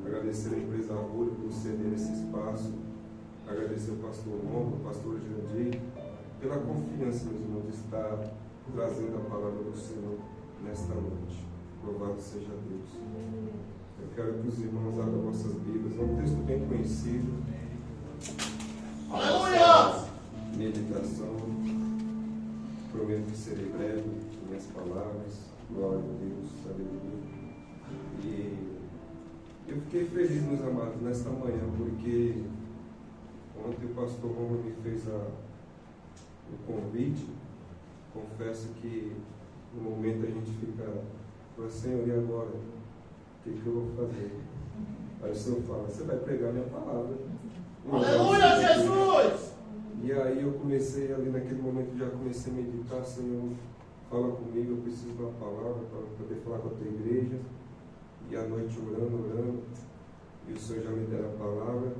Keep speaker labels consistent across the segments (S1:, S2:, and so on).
S1: Agradecer a empresa Arrulho por ceder esse espaço, agradecer ao pastor Longo, ao pastor Jandir, pela confiança, meus irmãos, de estar trazendo a palavra do Senhor nesta noite. Louvado seja Deus. Eu quero que os irmãos abram vossas Bíblias, é um texto bem conhecido.
S2: Aleluia!
S1: Meditação. Prometo que serei breve em minhas palavras. Glória a Deus, aleluia. E eu fiquei feliz, meus amados, nesta manhã, porque ontem o pastor Romulo me fez o convite. Confesso que no momento a gente fica, Senhor, e agora? O que eu vou fazer? Aí o Senhor fala, você vai pregar minha palavra.
S2: Aleluia, Jesus!
S1: E aí eu comecei ali naquele momento, já comecei a meditar, Senhor, fala comigo, eu preciso de uma palavra para poder falar com a tua igreja. E à noite orando, e o Senhor já me deu a palavra.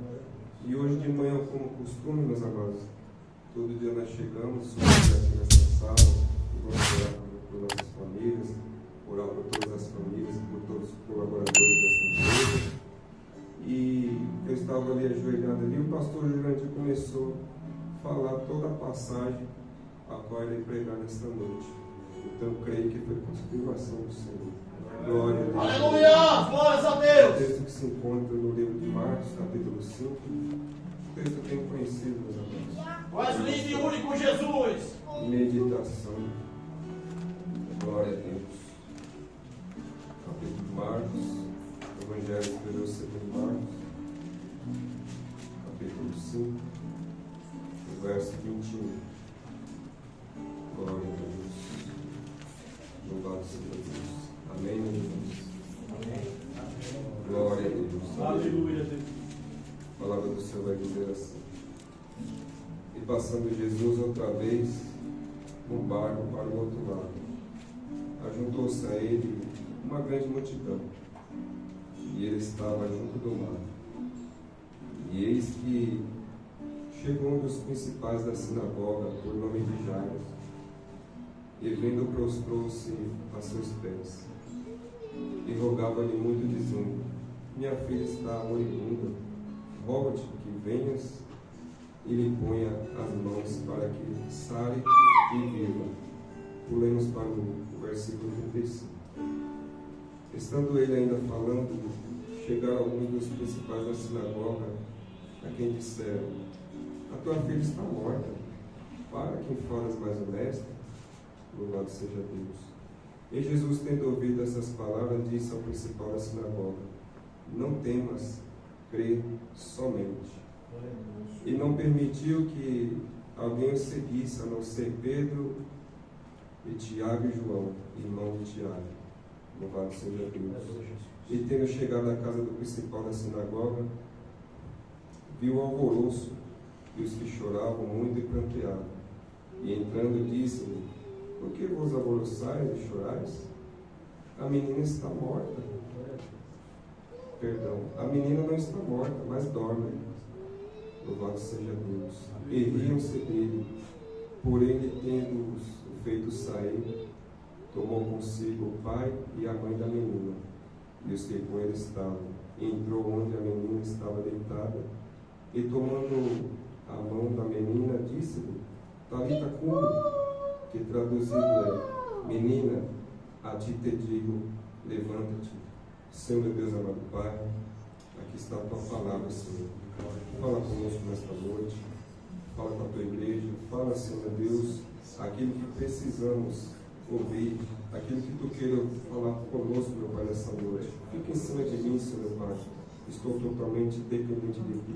S1: E hoje de manhã, como costume, meus amados, todo dia nós chegamos, aqui nessa sala, e vamos orar por nossas famílias, orar por todas as famílias, por todos os colaboradores dessa empresa. E eu estava ali ajoelhado ali, o pastor Jurandir começou a falar toda a passagem a qual ele ia pregar nesta noite. Então eu creio que foi confirmação do Senhor. Glória a Deus.
S2: Aleluia! Glórias a Deus!
S1: O texto que se encontra no livro de Marcos, capítulo 5. O texto bem conhecido, meus amados.
S2: Tu és lindo e único, Jesus!
S1: Meditação. Glória a Deus. Capítulo de Marcos, escreveu segundo Marcos, capítulo 5, verso 21. Glória a Deus. Louvado seja Deus. Amém, meu Deus.
S2: Amém.
S1: Glória a Deus.
S2: Aleluia, Deus.
S1: A palavra do Senhor vai dizer assim: e passando Jesus outra vez no barco para o outro lado, ajuntou-se a ele uma grande multidão, e ele estava junto do mar. E eis que chegou um dos principais da sinagoga, por nome de Jairo, e vendo, prostrou-se a seus pés, e rogava-lhe muito, dizendo: minha filha está moribunda, rogo-te que venhas e lhe ponha as mãos para que sare e viva. Pulemos para o versículo 35. Estando ele ainda falando, chegaram alguns dos principais da sinagoga, a quem disseram: a tua filha está morta, para quem foras mais honesto. Louvado seja Deus. E Jesus, tendo ouvido essas palavras, disse ao principal da sinagoga: não temas, crê somente. E não permitiu que alguém o seguisse, a não ser Pedro e Tiago e João, irmão de Tiago. Louvado seja Deus. E tendo chegado à casa do principal da sinagoga, viu o alvoroço e os que choravam muito e pranteavam. E entrando, disse-lhe: por que vos alvoroçais e chorais? A menina está morta. Perdão, a menina não está morta, mas dorme. Louvado seja Deus. E riam-se dele. Porém, ele, tendo-os feito sair, tomou consigo o pai e a mãe da menina, e os que com ele estavam. E entrou onde a menina estava deitada, e tomando a mão da menina, disse-lhe: Talita cumi, que traduzido é: menina, a ti te digo, levanta-te. Senhor meu Deus amado Pai, aqui está a tua palavra, Senhor. Fala conosco nesta noite, fala com a tua igreja, fala, Senhor meu Deus, aquilo que precisamos ouvir, aquilo que tu queira falar conosco, meu Pai, nessa noite. Fica em cima de mim, Senhor meu Pai. Estou totalmente dependente de ti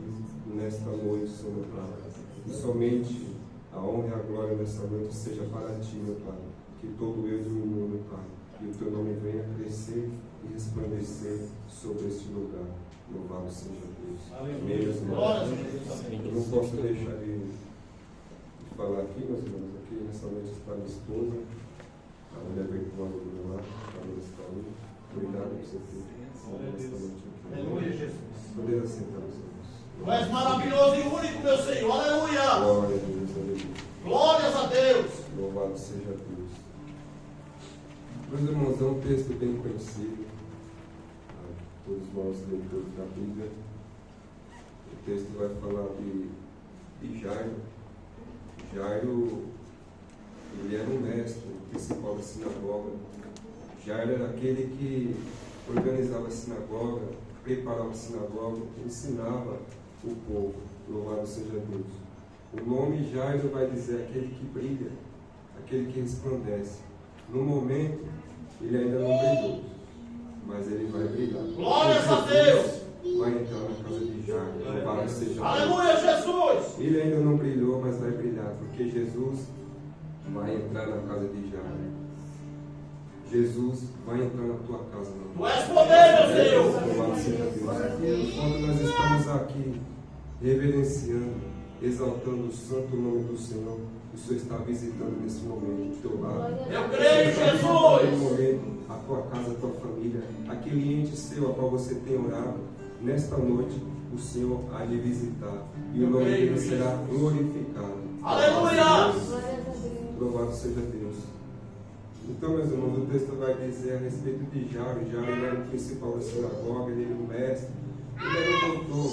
S1: nesta noite, Senhor meu Pai. E somente a honra e a glória nessa noite seja para ti, meu Pai. Que todo eu diminua, meu Pai. E o teu nome venha crescer e resplandecer sobre este lugar. Louvado seja Deus. Amém, meus irmãos. Eu não posso deixar de falar aqui, meus irmãos. Aqui nessa noite está minha esposa, a mulher virtual do meu lado, a mulher está ali. Obrigado por você ter nesta noite aqui.
S2: Aleluia, Jesus.
S1: Poder assentar, meus irmãos.
S2: Tu és maravilhoso e único, meu Senhor. Aleluia.
S1: Glória a Deus, aleluia.
S2: Glórias a Deus.
S1: Louvado seja Deus. Meus irmãos, é um texto bem conhecido, todos nós leitores da Bíblia. O texto vai falar de Jairo. Jairo, ele era um mestre, o principal da sinagoga. Jairo era aquele que organizava a sinagoga, preparava a sinagoga, ensinava o povo. Louvado seja Deus. O nome Jairo vai dizer aquele que brilha, aquele que resplandece. No momento, ele ainda não brilhou, mas ele vai brilhar.
S2: Glórias a Deus.
S1: Vai entrar na casa de Jairo. Louvado seja Deus.
S2: Aleluia, Jesus.
S1: Ele ainda não brilhou, mas vai brilhar, porque Jesus vai entrar na casa de Jairo. Jesus vai entrar na tua casa.
S2: Tu és poder, meu Senhor.
S1: Louvado seja Deus. Quando nós estamos aqui reverenciando, exaltando o santo nome do Senhor, o Senhor está visitando nesse momento o teu lado.
S2: Eu creio, Jesus.
S1: Nesse momento, a tua casa, a tua família, aquele ente seu a qual você tem orado, nesta noite o Senhor há de visitar e o nome dele será glorificado.
S2: Aleluia!
S1: Louvado seja Deus. Então, meus irmãos, o texto vai dizer a respeito de Jairo. Jairo era o principal da sinagoga, ele era o mestre, ele era o doutor.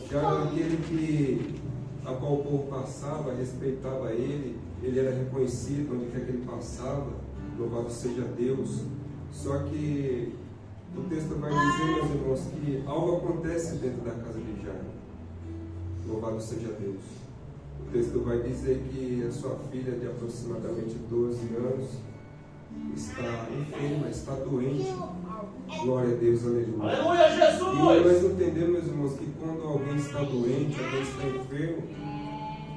S1: Jairo era aquele a qual o povo passava, respeitava ele era reconhecido onde quer que ele passava. Louvado seja Deus. Só que o texto vai dizer, meus irmãos, que algo acontece dentro da casa de Jairo. Louvado seja Deus. O texto vai dizer que a sua filha de aproximadamente 12 anos está enferma, está doente. Glória a Deus, aleluia.
S2: Aleluia,
S1: E nós
S2: Jesus.
S1: entendemos, meus irmãos, que quando alguém está doente, alguém está enfermo,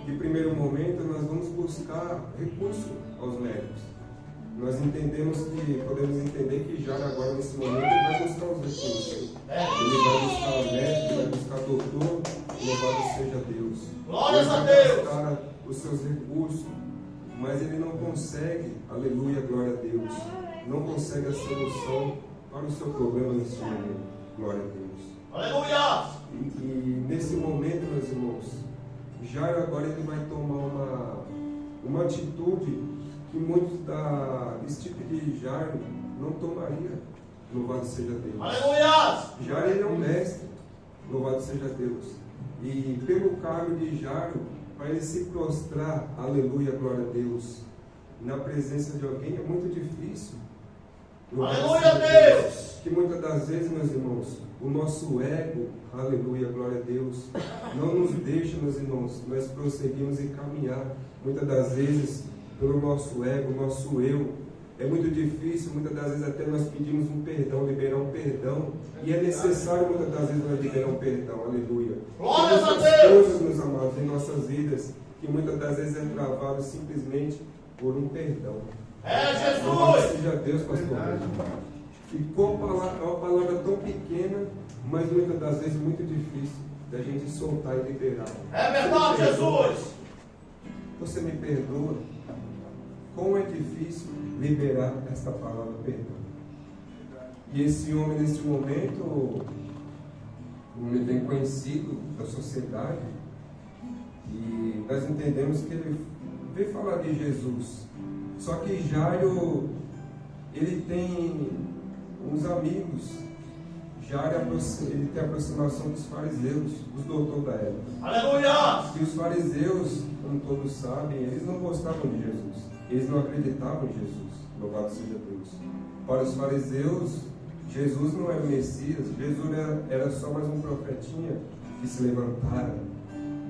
S1: de primeiro momento nós vamos buscar recurso aos médicos. Nós entendemos que, podemos entender que já agora nesse momento ele vai buscar os recursos. Ele vai buscar o médico, vai buscar o doutor, louvado seja Deus.
S2: Glórias
S1: Ele
S2: a
S1: vai
S2: Deus.
S1: buscar os seus recursos, mas ele não consegue, aleluia, glória a Deus, não consegue a solução para o seu problema nesse momento, glória a Deus.
S2: Aleluia.
S1: E nesse momento, meus irmãos, Jairo agora ele vai tomar uma atitude que muitos desse tipo de Jairo não tomaria. Louvado seja Deus.
S2: Aleluia.
S1: Jairo ele é um mestre. Louvado seja Deus. E pelo cargo de Jairo, para ele se prostrar, aleluia, glória a Deus, na presença de alguém é muito difícil. Louvado
S2: Aleluia,
S1: seja
S2: Deus.
S1: Que muitas das vezes, meus irmãos, o nosso ego, aleluia, glória a Deus, não nos deixa, meus irmãos, nós prosseguimos e caminhar. Muitas das vezes, pelo nosso ego, nosso eu, é muito difícil, muitas das vezes até nós pedimos um perdão, liberar um perdão, e é necessário muitas das vezes nós liberar um perdão, aleluia.
S2: Glórias a
S1: Tem
S2: Deus.
S1: coisas, meus amados, em nossas vidas, que muitas das vezes é travado simplesmente por um perdão.
S2: É,
S1: Louvado
S2: Jesus.
S1: seja Deus, pastor. E com é uma palavra tão pequena, mas muitas das vezes muito difícil da gente soltar e liberar.
S2: É verdade, Jesus.
S1: Você me perdoa? Como é difícil liberar esta palavra perdão. E esse homem, nesse momento, ele é bem conhecido da sociedade, e nós entendemos que ele veio falar de Jesus. Só que Jairo, ele tem uns amigos. Jairo, ele tem a aproximação dos fariseus, dos doutores da época.
S2: Aleluia.
S1: E os fariseus, como todos sabem, eles não gostavam de Jesus. Eles não acreditavam em Jesus. Louvado seja Deus. Para os fariseus, Jesus não era o Messias. Jesus era só mais um profetinha que se levantara.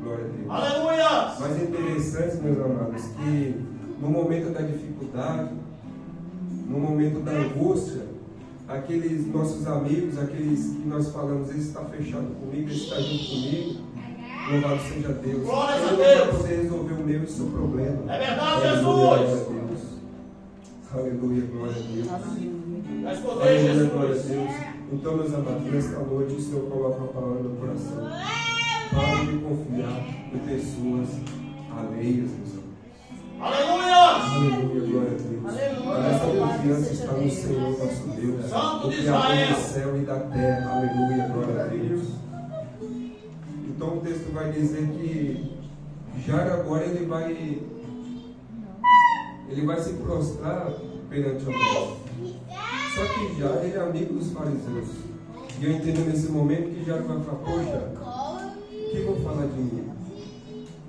S1: Glória a Deus.
S2: Aleluia.
S1: Mas é interessante, meus amados, que no momento da dificuldade, no momento da angústia, aqueles nossos amigos, aqueles que nós falamos, esse está fechado comigo, esse está junto comigo, louvado seja Deus.
S2: Glórias a
S1: Ele
S2: Deus.
S1: não vai poder resolver o meu e o seu problema.
S2: É verdade,
S1: Aleluia,
S2: Jesus.
S1: glória a Deus. Aleluia, glória a Deus.
S2: Responder,
S1: Aleluia, glória a
S2: Jesus.
S1: Deus. Então, meus amados, nesta noite o Senhor coloca a palavra no coração. Pare de confiar em pessoas alheias, meus amados.
S2: Aleluia.
S1: Aleluia, glória a Deus. A nossa confiança está no Senhor, nosso Deus,
S2: Santo
S1: o
S2: de
S1: Criador
S2: Israel.
S1: do céu e da terra. Aleluia, glória a Deus. Então o texto vai dizer que Jairo agora ele vai se prostrar perante o mestre. Só que Jairo ele é amigo dos fariseus. E eu entendo nesse momento que Jairo vai falar: poxa, o que vão falar de mim?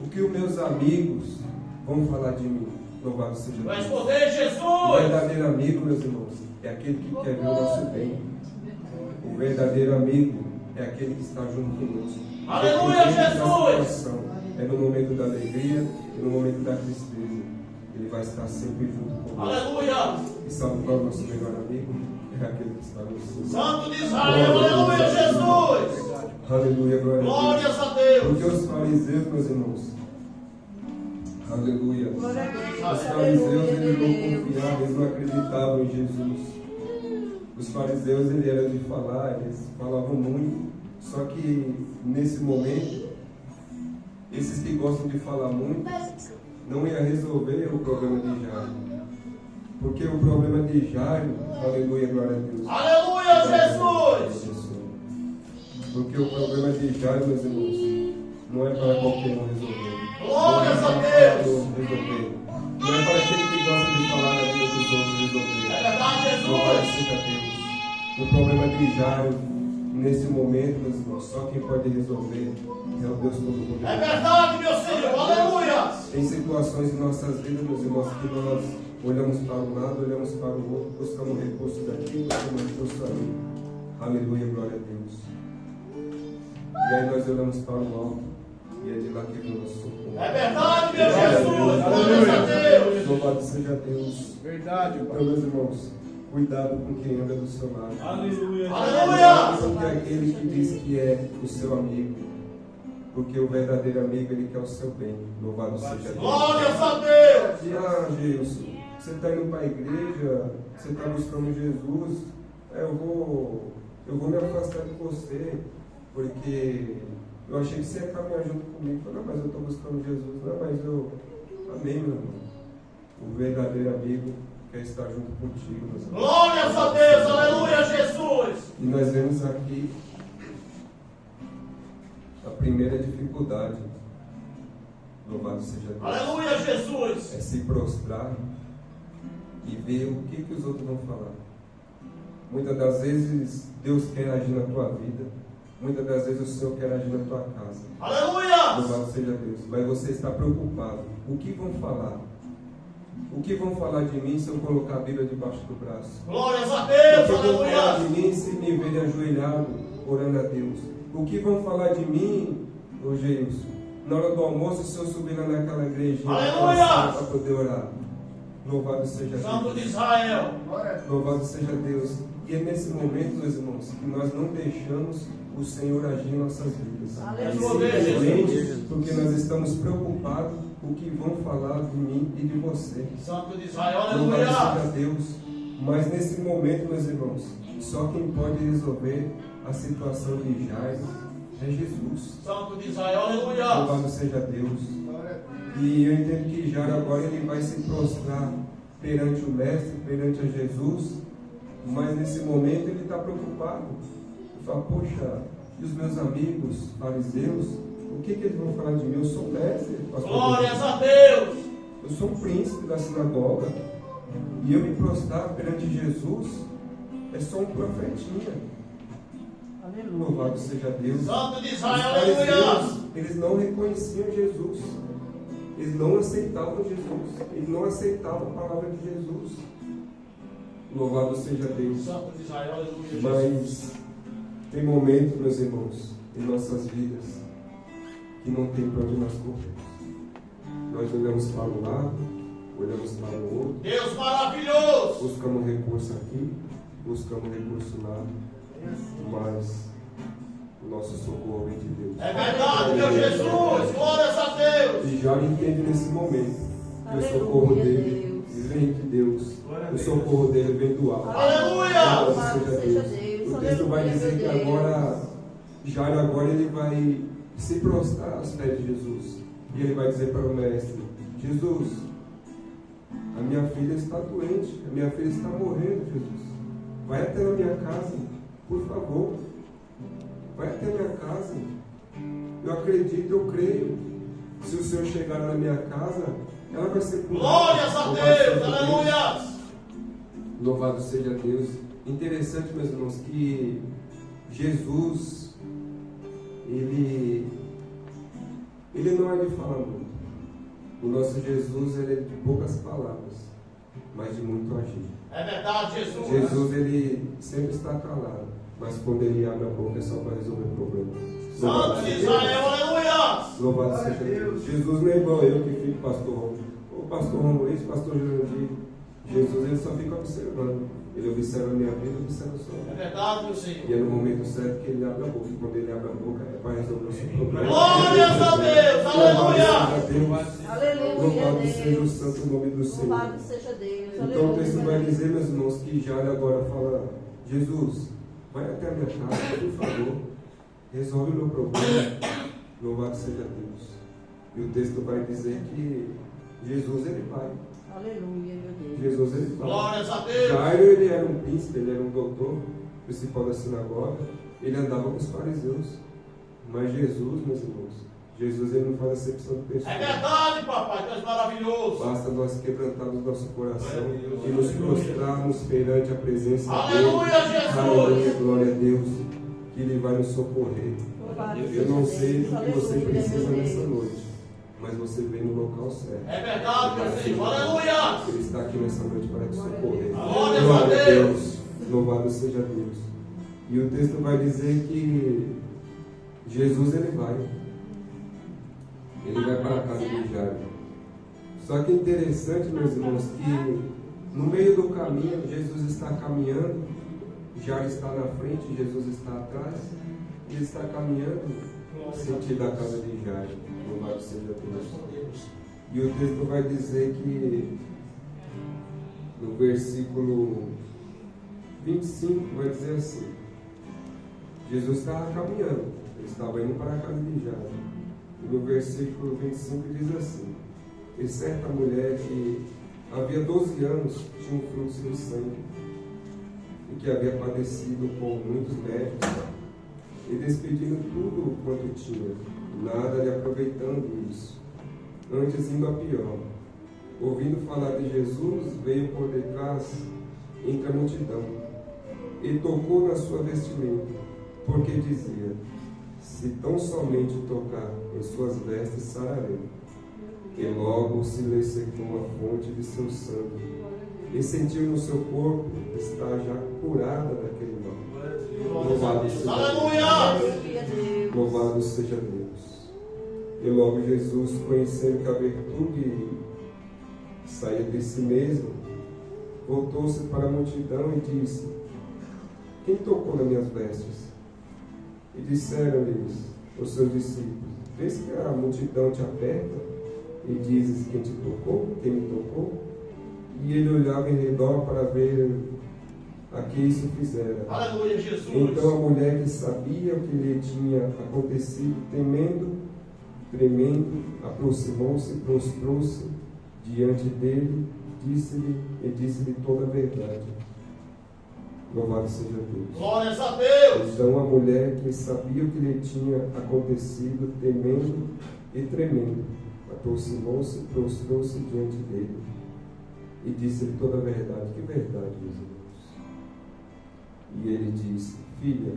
S1: O que os meus amigos vão falar de mim? Louvado seja Deus.
S2: Responder,
S1: O
S2: Jesus.
S1: verdadeiro amigo, meus irmãos, é aquele que quer ver o nosso bem. O verdadeiro amigo é aquele que está junto conosco.
S2: Aleluia,
S1: Independente da
S2: Jesus.
S1: situação, é no momento da alegria e no momento da tristeza. Ele vai estar sempre junto conosco.
S2: Aleluia.
S1: E sabe qual é o nosso melhor amigo? É aquele que está no céu.
S2: Santo de Israel. Aleluia, Jesus.
S1: Aleluia, glória a Deus.
S2: Glórias a
S1: Porque
S2: Deus.
S1: os fariseus, meus irmãos, aleluia, os fariseus eles não confiavam, eles não acreditavam em Jesus. Os fariseus eles eram de falar, eles falavam muito. Só que nesse momento, esses que gostam de falar muito não ia resolver o problema de Jairo. Porque o problema de Jairo, aleluia, glória a Deus.
S2: Aleluia, Jesus.
S1: Porque o problema de Jairo, meus irmãos, não é para qualquer um resolver.
S2: Glórias a
S1: Não é para
S2: Deus.
S1: resolver. Não é para aquele que gosta de falar na vida dos outros resolver.
S2: É verdade,
S1: Glória
S2: Jesus.
S1: seja Deus. O problema de Jairo, nesse momento, meus irmãos, só quem pode resolver é o Deus Todo-Poderoso.
S2: É verdade, meu Senhor. Aleluia.
S1: Tem situações em nossas vidas, meus irmãos, que nós olhamos para um lado, olhamos para o outro, buscamos recurso daqui, buscamos recurso ali. Aleluia, glória a Deus. E aí nós olhamos para o alto e é de lá que vem o nosso socorro.
S2: É verdade, meu Jesus. Glórias a Deus.
S1: Louvado seja Deus.
S3: Verdade,
S1: Então,
S3: Pai.
S1: meus irmãos, Cuidado com quem anda do seu lado.
S2: Aleluia.
S1: Cuidado com aquele que diz que é o seu amigo. Porque o verdadeiro amigo, ele quer o seu bem. Louvado seja Deus.
S2: Glórias a Deus.
S1: Gilson, você está indo para a igreja, você está buscando Jesus, eu vou me afastar de você, porque eu achei que você ia caminhar junto comigo. Eu falei, não, mas eu estou buscando Jesus. Não, mas amém, meu irmão. O verdadeiro amigo quer estar junto contigo.
S2: Glórias a Deus, aleluia, Jesus.
S1: E nós vemos aqui a primeira dificuldade. Louvado seja Deus.
S2: Aleluia, Jesus.
S1: É se prostrar e ver o que os outros vão falar. Muitas das vezes Deus quer agir na tua vida. Muitas das vezes o Senhor quer agir na tua casa.
S2: Aleluia.
S1: Louvado seja Deus. Mas você está preocupado. O que vão falar? O que vão falar de mim se eu colocar a Bíblia debaixo do braço?
S2: Glórias a
S1: O
S2: Deus,
S1: que vão falar
S2: aleluia.
S1: de mim se me verem ajoelhado, orando a Deus? O que vão falar de mim, ô Geilson, na hora do almoço, se eu subir lá naquela igrejinha
S2: Aleluia!
S1: para poder orar? Louvado seja
S2: Santo
S1: Deus.
S2: de Israel.
S1: Louvado seja Deus. E é nesse momento, meus irmãos, que nós não deixamos o Senhor agir em nossas vidas.
S2: Aleluia.
S1: Simplesmente porque nós estamos preocupados com o que vão falar de mim e de você.
S2: Santo de Israel,
S1: Louvado seja
S2: aleluia.
S1: Deus. Mas nesse momento, meus irmãos, só quem pode resolver a situação de Jairo é Jesus.
S2: Santo de Israel, aleluia.
S1: Louvado seja Deus. E eu entendo que Jairo agora ele vai se prostrar perante o Mestre, perante a Jesus. Mas nesse momento ele está preocupado. Ele fala, poxa, e os meus amigos fariseus, o que eles vão falar de mim? Eu sou mestre, pastor.
S2: Glórias a Deus.
S1: Eu sou um príncipe da sinagoga. E eu me prostrar perante Jesus é só um profetinha.
S3: Aleluia.
S1: Louvado seja Deus.
S2: Santo de
S1: Os
S2: Israel,
S1: fariseus,
S2: aleluia.
S1: eles não reconheciam Jesus. Eles não aceitavam Jesus. Eles não aceitavam a palavra de Jesus. Louvado seja Deus.
S2: Santo de Israel, aleluia.
S1: Mas tem momentos, meus irmãos, em nossas vidas que não tem para onde nós corremos. Nós olhamos para um lado, olhamos para o outro,
S2: Deus maravilhoso.
S1: buscamos recurso aqui, buscamos recurso lá, mas o nosso socorro vem de Deus.
S2: É verdade, meu Jesus. Glórias a Deus.
S1: E já entende nesse momento que o socorro dele vem de Deus. O socorro dele vem do alto.
S2: Aleluia.
S1: Louvado seja Deus. O texto vai dizer que agora, Jairo agora ele vai se prostrar aos pés de Jesus. E ele vai dizer para o mestre, Jesus, a minha filha está doente, a minha filha está morrendo, Jesus. Vai até na minha casa, por favor. Vai até a minha casa. Eu acredito, eu creio. Se o Senhor chegar na minha casa, ela vai ser curada.
S2: Glórias a Deus, aleluia.
S1: Louvado seja Deus. Interessante, meus irmãos, que Jesus, ele não é de falar muito. O nosso Jesus, ele é de poucas palavras, mas de muito agir.
S2: É verdade, Jesus.
S1: Jesus, ele sempre está calado, mas quando ele abre a boca é só para resolver o problema.
S2: Santo de Israel, aleluia.
S1: Louvado seja Deus. Jesus não é igual eu que fico pastor Romulo. O pastor Romulo, esse pastor Jurandir. Jesus, ele só fica observando. Ele observa a minha vida, observa a sua
S2: É
S1: vida.
S2: verdade, meu Senhor.
S1: E é no momento certo que ele abre a boca. E quando ele abre a boca, é para resolver o seu problema.
S2: Glórias a Deus, aleluia.
S1: Louvado seja o santo nome do Senhor.
S3: Louvado seja Deus.
S1: Então o texto vai dizer, meus irmãos, que Jairo agora fala, Jesus, vai até a minha casa, por favor, resolve o meu problema. Louvado seja Deus. E o texto vai dizer que Jesus, ele vai.
S3: Aleluia, meu Deus.
S1: Jesus, ele vai.
S2: Glórias a Deus.
S1: Jairo, ele era um príncipe, ele era um doutor, principal da sinagoga, ele andava com os fariseus. Mas Jesus, meus irmãos, Jesus, ele não faz acepção de pessoas.
S2: É verdade, papai, tu és maravilhoso.
S1: Basta nós quebrantarmos nosso coração e nos prostrarmos perante a presença
S2: Aleluia,
S1: dele.
S2: Jesus.
S1: Aleluia, glória a Deus, que ele vai nos socorrer.
S3: Louvado
S1: Eu não
S3: seja
S1: sei
S3: Deus.
S1: o que você
S3: Aleluia,
S1: precisa
S3: meu
S1: nessa
S3: Deus.
S1: noite, mas você vem no local certo.
S2: É verdade, meu Senhor. Aleluia.
S1: Ele está aqui nessa noite para te socorrer.
S2: Glória a
S1: Glória a
S2: Deus.
S1: Deus. Louvado seja Deus. E o texto vai dizer que Jesus, ele vai para a casa de Jairo. Só que é interessante, meus irmãos, que No meio do caminho, Jesus está caminhando, Jairo está na frente, Jesus está atrás, e ele está caminhando sentido a casa de Jairo. Louvado seja Deus. E o texto vai dizer que no versículo 25 vai dizer assim: Jesus estava caminhando, ele estava indo para a casa de Jairo. E no versículo 25 diz assim: e certa mulher que havia 12 anos tinha um fluxo de sangue e que havia padecido com muitos médicos e despedindo tudo quanto tinha, nada lhe aproveitando isso, antes indo a pior. Ouvindo falar de Jesus, veio por detrás entre a multidão e tocou na sua vestimenta, porque dizia: se tão somente tocar em suas vestes, sararei. E logo se lhe secou a fonte de seu sangue, e sentiu no seu corpo estar já curada daquele mal. Louvado seja Deus. Louvado seja Deus. E logo Jesus, conhecendo que a virtude saía de si mesmo, voltou-se para a multidão e disse: quem tocou nas minhas vestes? E disseram-lhes os seus discípulos: vês que a multidão te aperta e dizes: quem te tocou? Quem me tocou? E ele olhava em redor para ver a que isso fizera.
S2: Aleluia, Jesus.
S1: Então a mulher, que sabia o que lhe tinha acontecido, tremendo, aproximou-se, prostrou-se diante dele, disse-lhe toda a verdade. Louvado seja Deus.
S2: Glórias a Deus.
S1: Então a mulher, que sabia o que lhe tinha acontecido, temendo e tremendo, aproximou-se, prostrou-se diante dele e disse-lhe toda a verdade. Que verdade, meus irmãos? E ele disse: filha,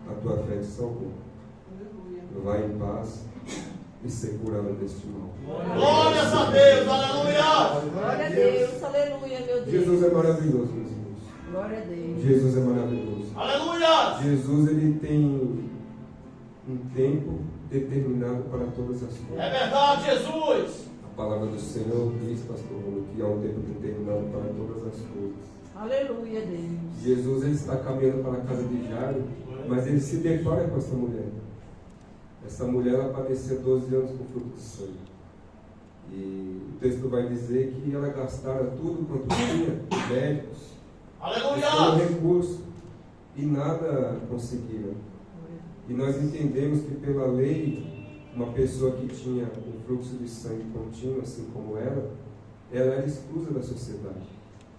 S1: a tua fé te salvou. Vai em paz e ser curada deste mal.
S2: Glórias a Deus, aleluia.
S3: Glória a Deus, aleluia, meu Deus.
S1: Jesus é maravilhoso, meus irmãos.
S3: Glória a Deus.
S1: Jesus é maravilhoso.
S2: Aleluia.
S1: Jesus, ele tem um tempo determinado para todas as coisas.
S2: É verdade, Jesus.
S1: A palavra do Senhor diz, pastor Bruno, que há um tempo determinado para todas as coisas.
S3: Aleluia, Deus.
S1: Jesus, ele está caminhando para a casa de Jairo, mas ele se depara com essa mulher. Essa mulher, ela padecia 12 anos com fluxo de sangue. E o texto vai dizer que ela gastara tudo quanto tinha, médicos,
S2: Aleluia.
S1: recurso, e nada conseguiram. E nós entendemos que pela lei, uma pessoa que tinha um fluxo de sangue contínuo, assim como ela era exclusa da sociedade.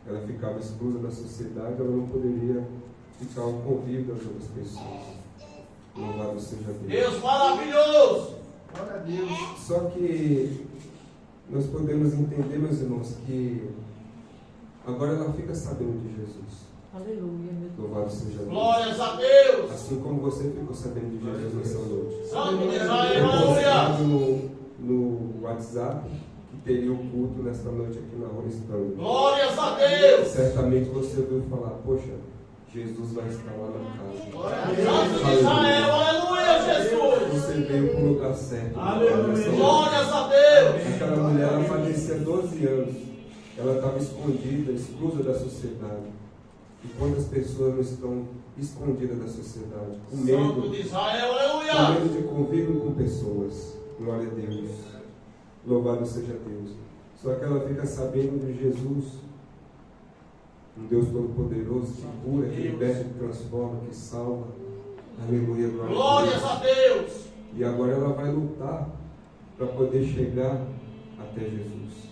S1: Ela ficava exclusa da sociedade, ela não poderia ficar ao convívio das outras pessoas. Louvado seja Deus.
S2: Deus maravilhoso.
S3: Glória a Deus.
S1: Só que nós podemos entender, meus irmãos, que agora ela fica sabendo de Jesus.
S3: Aleluia, meu Deus.
S1: Louvado seja Deus.
S2: Glórias a Deus.
S1: Assim como você ficou sabendo de Jesus nessa noite.
S2: Santo de
S1: Foi
S2: Israel, aleluia.
S1: postado no WhatsApp que teria o culto nesta noite aqui na Rua Estândar.
S2: Glórias a Deus.
S1: Certamente você ouviu falar: poxa, Jesus vai estar lá na casa.
S2: Santo de Israel, aleluia, Jesus.
S1: Você veio para o lugar certo.
S2: Aleluia. Glórias a Deus.
S1: Aquela mulher, ela padecia 12 anos. Ela estava escondida, exclusa da sociedade. E quantas pessoas não estão escondidas da sociedade? Com
S2: Santo
S1: medo,
S2: de Israel,
S1: com
S2: aleluia.
S1: medo de convívio com pessoas. Glória a Deus. Louvado seja Deus. Só que ela fica sabendo de Jesus, um Deus Todo-Poderoso, que cura, que liberta, que transforma, que salva. Aleluia,
S2: Glórias a Deus.
S1: E agora ela vai lutar para poder chegar até Jesus.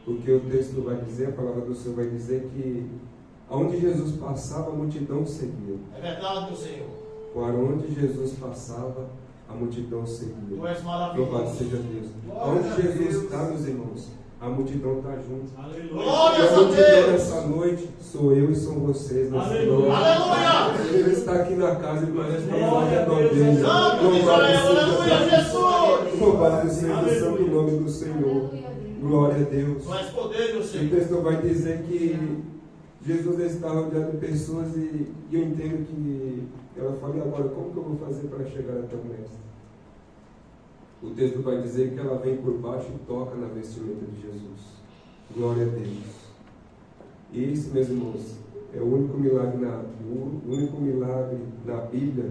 S1: Porque o texto vai dizer, a palavra do Senhor vai dizer que aonde Jesus passava, a multidão o seguia.
S2: É verdade, meu Senhor.
S1: Por onde Jesus passava, a multidão o seguia.
S2: Tu és
S1: Louvado
S2: maravilhoso.
S1: seja Deus. Onde Jesus está, meus irmãos, a multidão está junto. E
S2: Glórias
S1: a
S2: a
S1: multidão
S2: Deus.
S1: nessa noite sou eu e são vocês nessa noite.
S2: Aleluia.
S1: Ele está aqui na casa e nós estamos ao redor dele.
S2: Santo de Israel, aleluia, Jesus.
S1: Louvado seja o santo nome do Senhor. Glória a Deus.
S2: Tu és poder, meu
S1: O
S2: Senhor.
S1: texto vai dizer que Jesus está rodeado de pessoas e eu entendo que ela fala: e agora, como que eu vou fazer para chegar até o mestre? O texto vai dizer que ela vem por baixo e toca na vestimenta de Jesus. Glória a Deus. Esse, meus irmãos, é o único milagre na Bíblia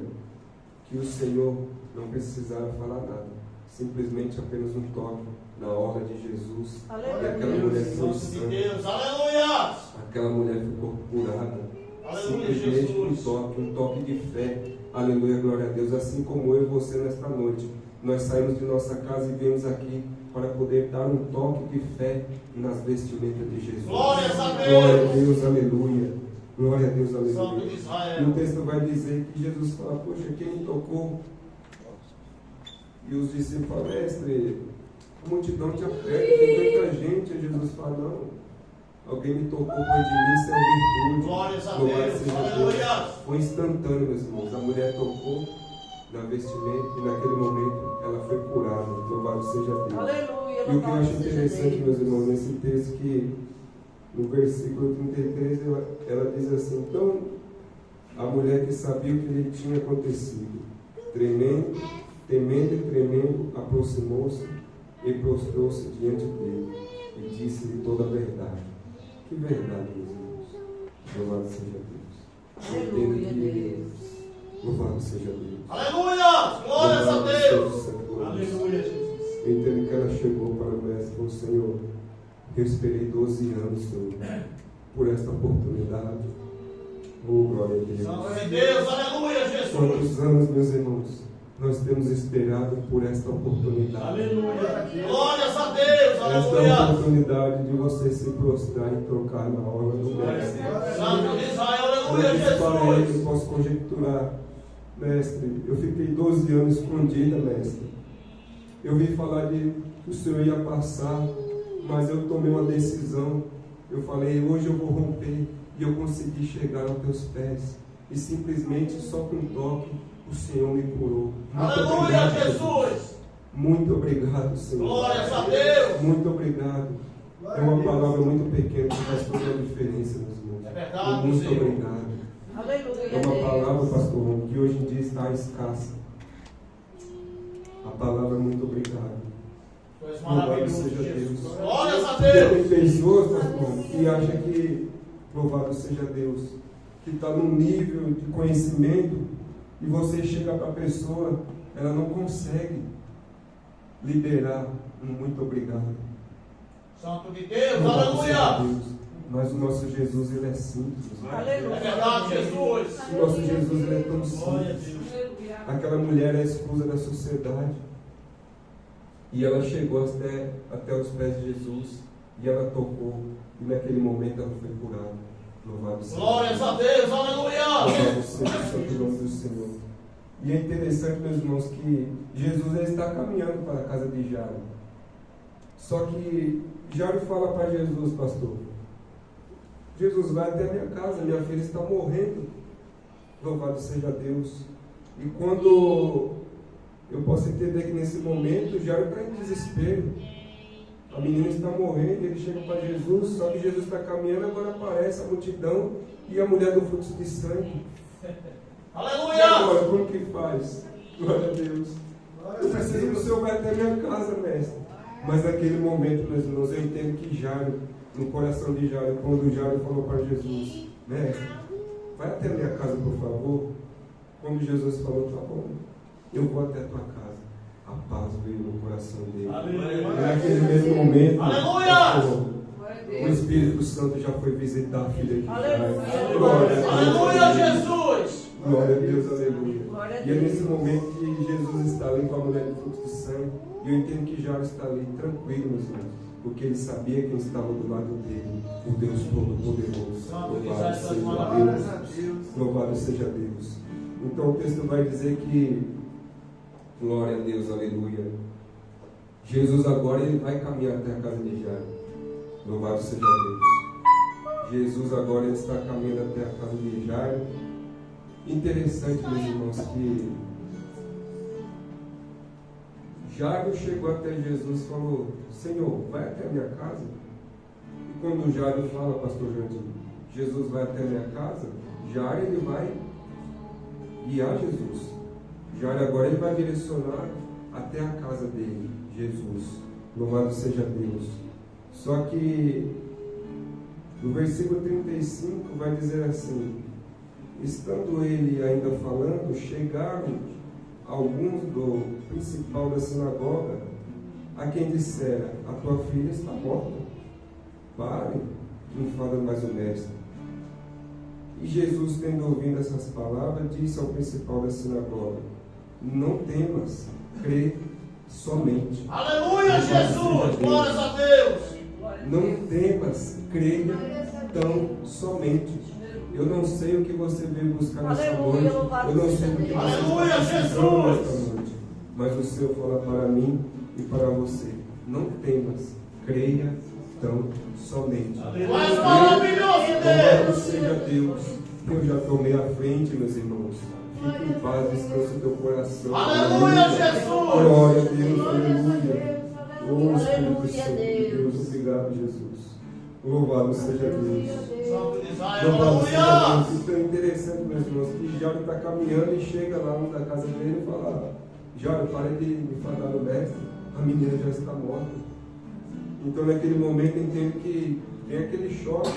S1: que o Senhor não precisava falar nada. Simplesmente apenas um toque na orla de Jesus.
S3: Aleluia.
S1: E aquela mulher foi
S2: Santo de
S1: santa.
S2: Deus, aleluia!
S1: Aquela mulher ficou curada.
S2: Aleluia,
S1: Simplesmente
S2: Jesus.
S1: um toque de fé. Aleluia, glória a Deus. Assim como eu e você nesta noite, nós saímos de nossa casa e viemos aqui para poder dar um toque de fé nas vestimentas de Jesus.
S2: Glórias a Deus.
S1: Glória a Deus, aleluia. Glória a Deus,
S2: Santo de
S1: aleluia. E
S2: Israel.
S1: o texto vai dizer que Jesus fala, poxa, quem me tocou? E os discípulos falam, mestre, a multidão te aperta, tem tanta gente. E Jesus fala, não, alguém me tocou, foi de mim, isso é virtude.
S2: Glórias a
S1: Louvado
S2: Deus,
S1: seja Deus.
S2: aleluia!
S1: Foi instantâneo, meus irmãos. A mulher tocou na vestimenta e naquele momento ela foi curada. Louvado seja Deus.
S3: Aleluia.
S1: E o que eu
S3: Louvado
S1: acho
S3: seja
S1: interessante,
S3: Deus.
S1: meus irmãos, nesse texto que no versículo 33 ela diz assim, então a mulher que sabia o que lhe tinha acontecido, temendo e tremendo, aproximou-se e prostrou-se diante dele e disse-lhe toda a verdade. Que verdade, meus irmãos? Louvado seja Deus. Eu entendo
S3: Aleluia,
S1: que-
S3: Deus.
S1: Louvado seja Deus.
S2: Aleluia! Glórias a
S1: Louvado seja
S2: Deus!
S1: o Santo nome do Senhor.
S2: Aleluia, Jesus.
S1: Eu entendo que ela chegou para o mestre e falou, Senhor, eu esperei 12 anos, Senhor, por esta oportunidade. Oh, glória a Deus.
S2: Santo de Deus, aleluia, Jesus.
S1: Quantos anos, meus irmãos, nós temos esperado por esta oportunidade.
S2: Aleluia. Glórias a Deus,
S1: Esta
S2: aleluia.
S1: oportunidade de você se prostrar e trocar na hora do mestre.
S2: Santo de Israel,
S1: Eu
S2: aleluia,
S1: disse para ele,
S2: Jesus.
S1: posso conjecturar, mestre, eu fiquei 12 anos escondida, mestre. Eu vi falar que o Senhor ia passar, mas eu tomei uma decisão. Eu falei, hoje eu vou romper, e eu consegui chegar aos teus pés. E simplesmente, só com um toque, o Senhor me curou. Muito
S2: Aleluia,
S1: obrigado,
S2: Jesus.
S1: Muito obrigado, Senhor.
S2: Glórias a Deus.
S1: Muito obrigado. É uma palavra muito pequena que faz toda a diferença, meus irmãos.
S2: É verdade,
S1: Muito
S2: Senhor.
S1: obrigado.
S3: Aleluia,
S1: É uma palavra,
S3: Deus.
S1: pastor Ron, que hoje em dia está escassa. A palavra muito obrigado.
S2: Tu és
S1: Louvado
S2: maravilhoso,
S1: seja
S2: Jesus.
S1: Deus.
S2: Glórias a
S1: Tem
S2: Deus.
S1: pessoas, pastor Ron, que acham que, louvado seja Deus, que está num nível de conhecimento e você chega para a pessoa, ela não consegue liberar um muito obrigado.
S2: Santo de Deus,
S1: Louvado seja
S2: aleluia.
S1: Deus. Mas o nosso Jesus, ele é simples.
S3: Aleluia.
S2: É verdade, Jesus.
S1: O nosso Jesus, ele é tão
S2: Glória a
S1: simples.
S2: Deus.
S1: Aquela mulher é a esposa da sociedade. E ela chegou até os pés de Jesus. E ela tocou. E naquele momento ela foi curada. Louvado seja
S2: Glórias a Deus, aleluia.
S1: Louvado seja o santo nome do Senhor. E é interessante, meus irmãos, que Jesus ele está caminhando para a casa de Jairo. Só que Jairo fala para Jesus, pastor, Jesus, vai até a minha casa, minha filha está morrendo. Louvado seja Deus. E quando eu posso entender que nesse momento Jairo está em desespero. A menina está morrendo, ele chega para Jesus, só que Jesus está caminhando, agora aparece a multidão e a mulher do fluxo de sangue. E
S2: Aleluia.
S1: agora, como que faz? Glória a Deus. Eu preciso que o Senhor vai até a minha casa, mestre. Mas naquele momento, meus irmãos, eu entendo que Jairo, no coração de Jairo, quando Jairo falou para Jesus, mestre, vai até a minha casa, por favor. Quando Jesus falou, tá bom, eu vou até a tua casa. A paz veio no coração dele. E
S2: Aleluia.
S1: naquele mesmo momento,
S2: Aleluia!
S1: pastor, o Espírito Santo já foi visitar a filha de Jairo.
S3: Aleluia.
S1: Glória a Deus.
S2: Aleluia, Jesus.
S1: Glória a Deus, aleluia.
S3: Glória a
S1: E é
S3: Deus.
S1: nesse momento que Jesus está ali com a mulher do fluxo de sangue. E eu entendo que Jairo está ali tranquilo, meus irmãos, porque ele sabia quem estava do lado dele, o Deus Todo-Poderoso. Louvado seja Deus. Louvado seja Deus. Então o texto vai dizer que, glória a Deus, aleluia. Jesus agora ele vai caminhar até a casa de Jairo. Louvado seja Deus. Jesus agora ele está caminhando até a casa de Jairo. Interessante, meus irmãos, que Jairo chegou até Jesus e falou, Senhor, vai até a minha casa? E quando Jairo fala, pastor Jardim, Jesus vai até a minha casa, Jairo ele vai guiar Jesus. Jairo agora ele vai direcionar até a casa dele, Jesus. Louvado seja Deus. Só que No versículo 35 vai dizer assim: estando ele ainda falando, chegaram alguns do principal da sinagoga, a quem dissera: a tua filha está morta. Pare, não fala mais o mestre. E Jesus, tendo ouvido essas palavras, disse ao principal da sinagoga: não temas, crê somente.
S2: Aleluia, Jesus! Glórias a Deus!
S1: Não temas, creia tão somente. Eu não sei o que você veio buscar nessa
S3: Aleluia,
S1: noite.
S3: louvado
S1: Eu não sei
S3: seja
S1: o que
S3: Deus.
S1: você
S2: Aleluia,
S1: está precisando
S2: Jesus.
S1: nesta noite. Mas o Senhor fala para mim e para você: não temas, creia tão somente.
S2: Tu és maravilhoso,
S1: Louvado
S2: Deus!
S1: seja Deus. Eu já tomei a frente, meus irmãos. Fique em paz, descanse o teu coração.
S2: Aleluia, Jesus!
S1: Glória a Deus, aleluia. Oh, Espírito
S3: Aleluia,
S1: Santo de Deus, obrigado, Jesus. Louvado seja Deus.
S2: Santo de Israel,
S1: Louvado seja
S2: aleluia!
S1: Deus. Isso é interessante, meus irmãos, que Jairo está caminhando e chega lá um da casa dele e fala: Jairo, para de me falar no mestre, a menina já está morta. Então, naquele momento, eu entendo que vem aquele choque.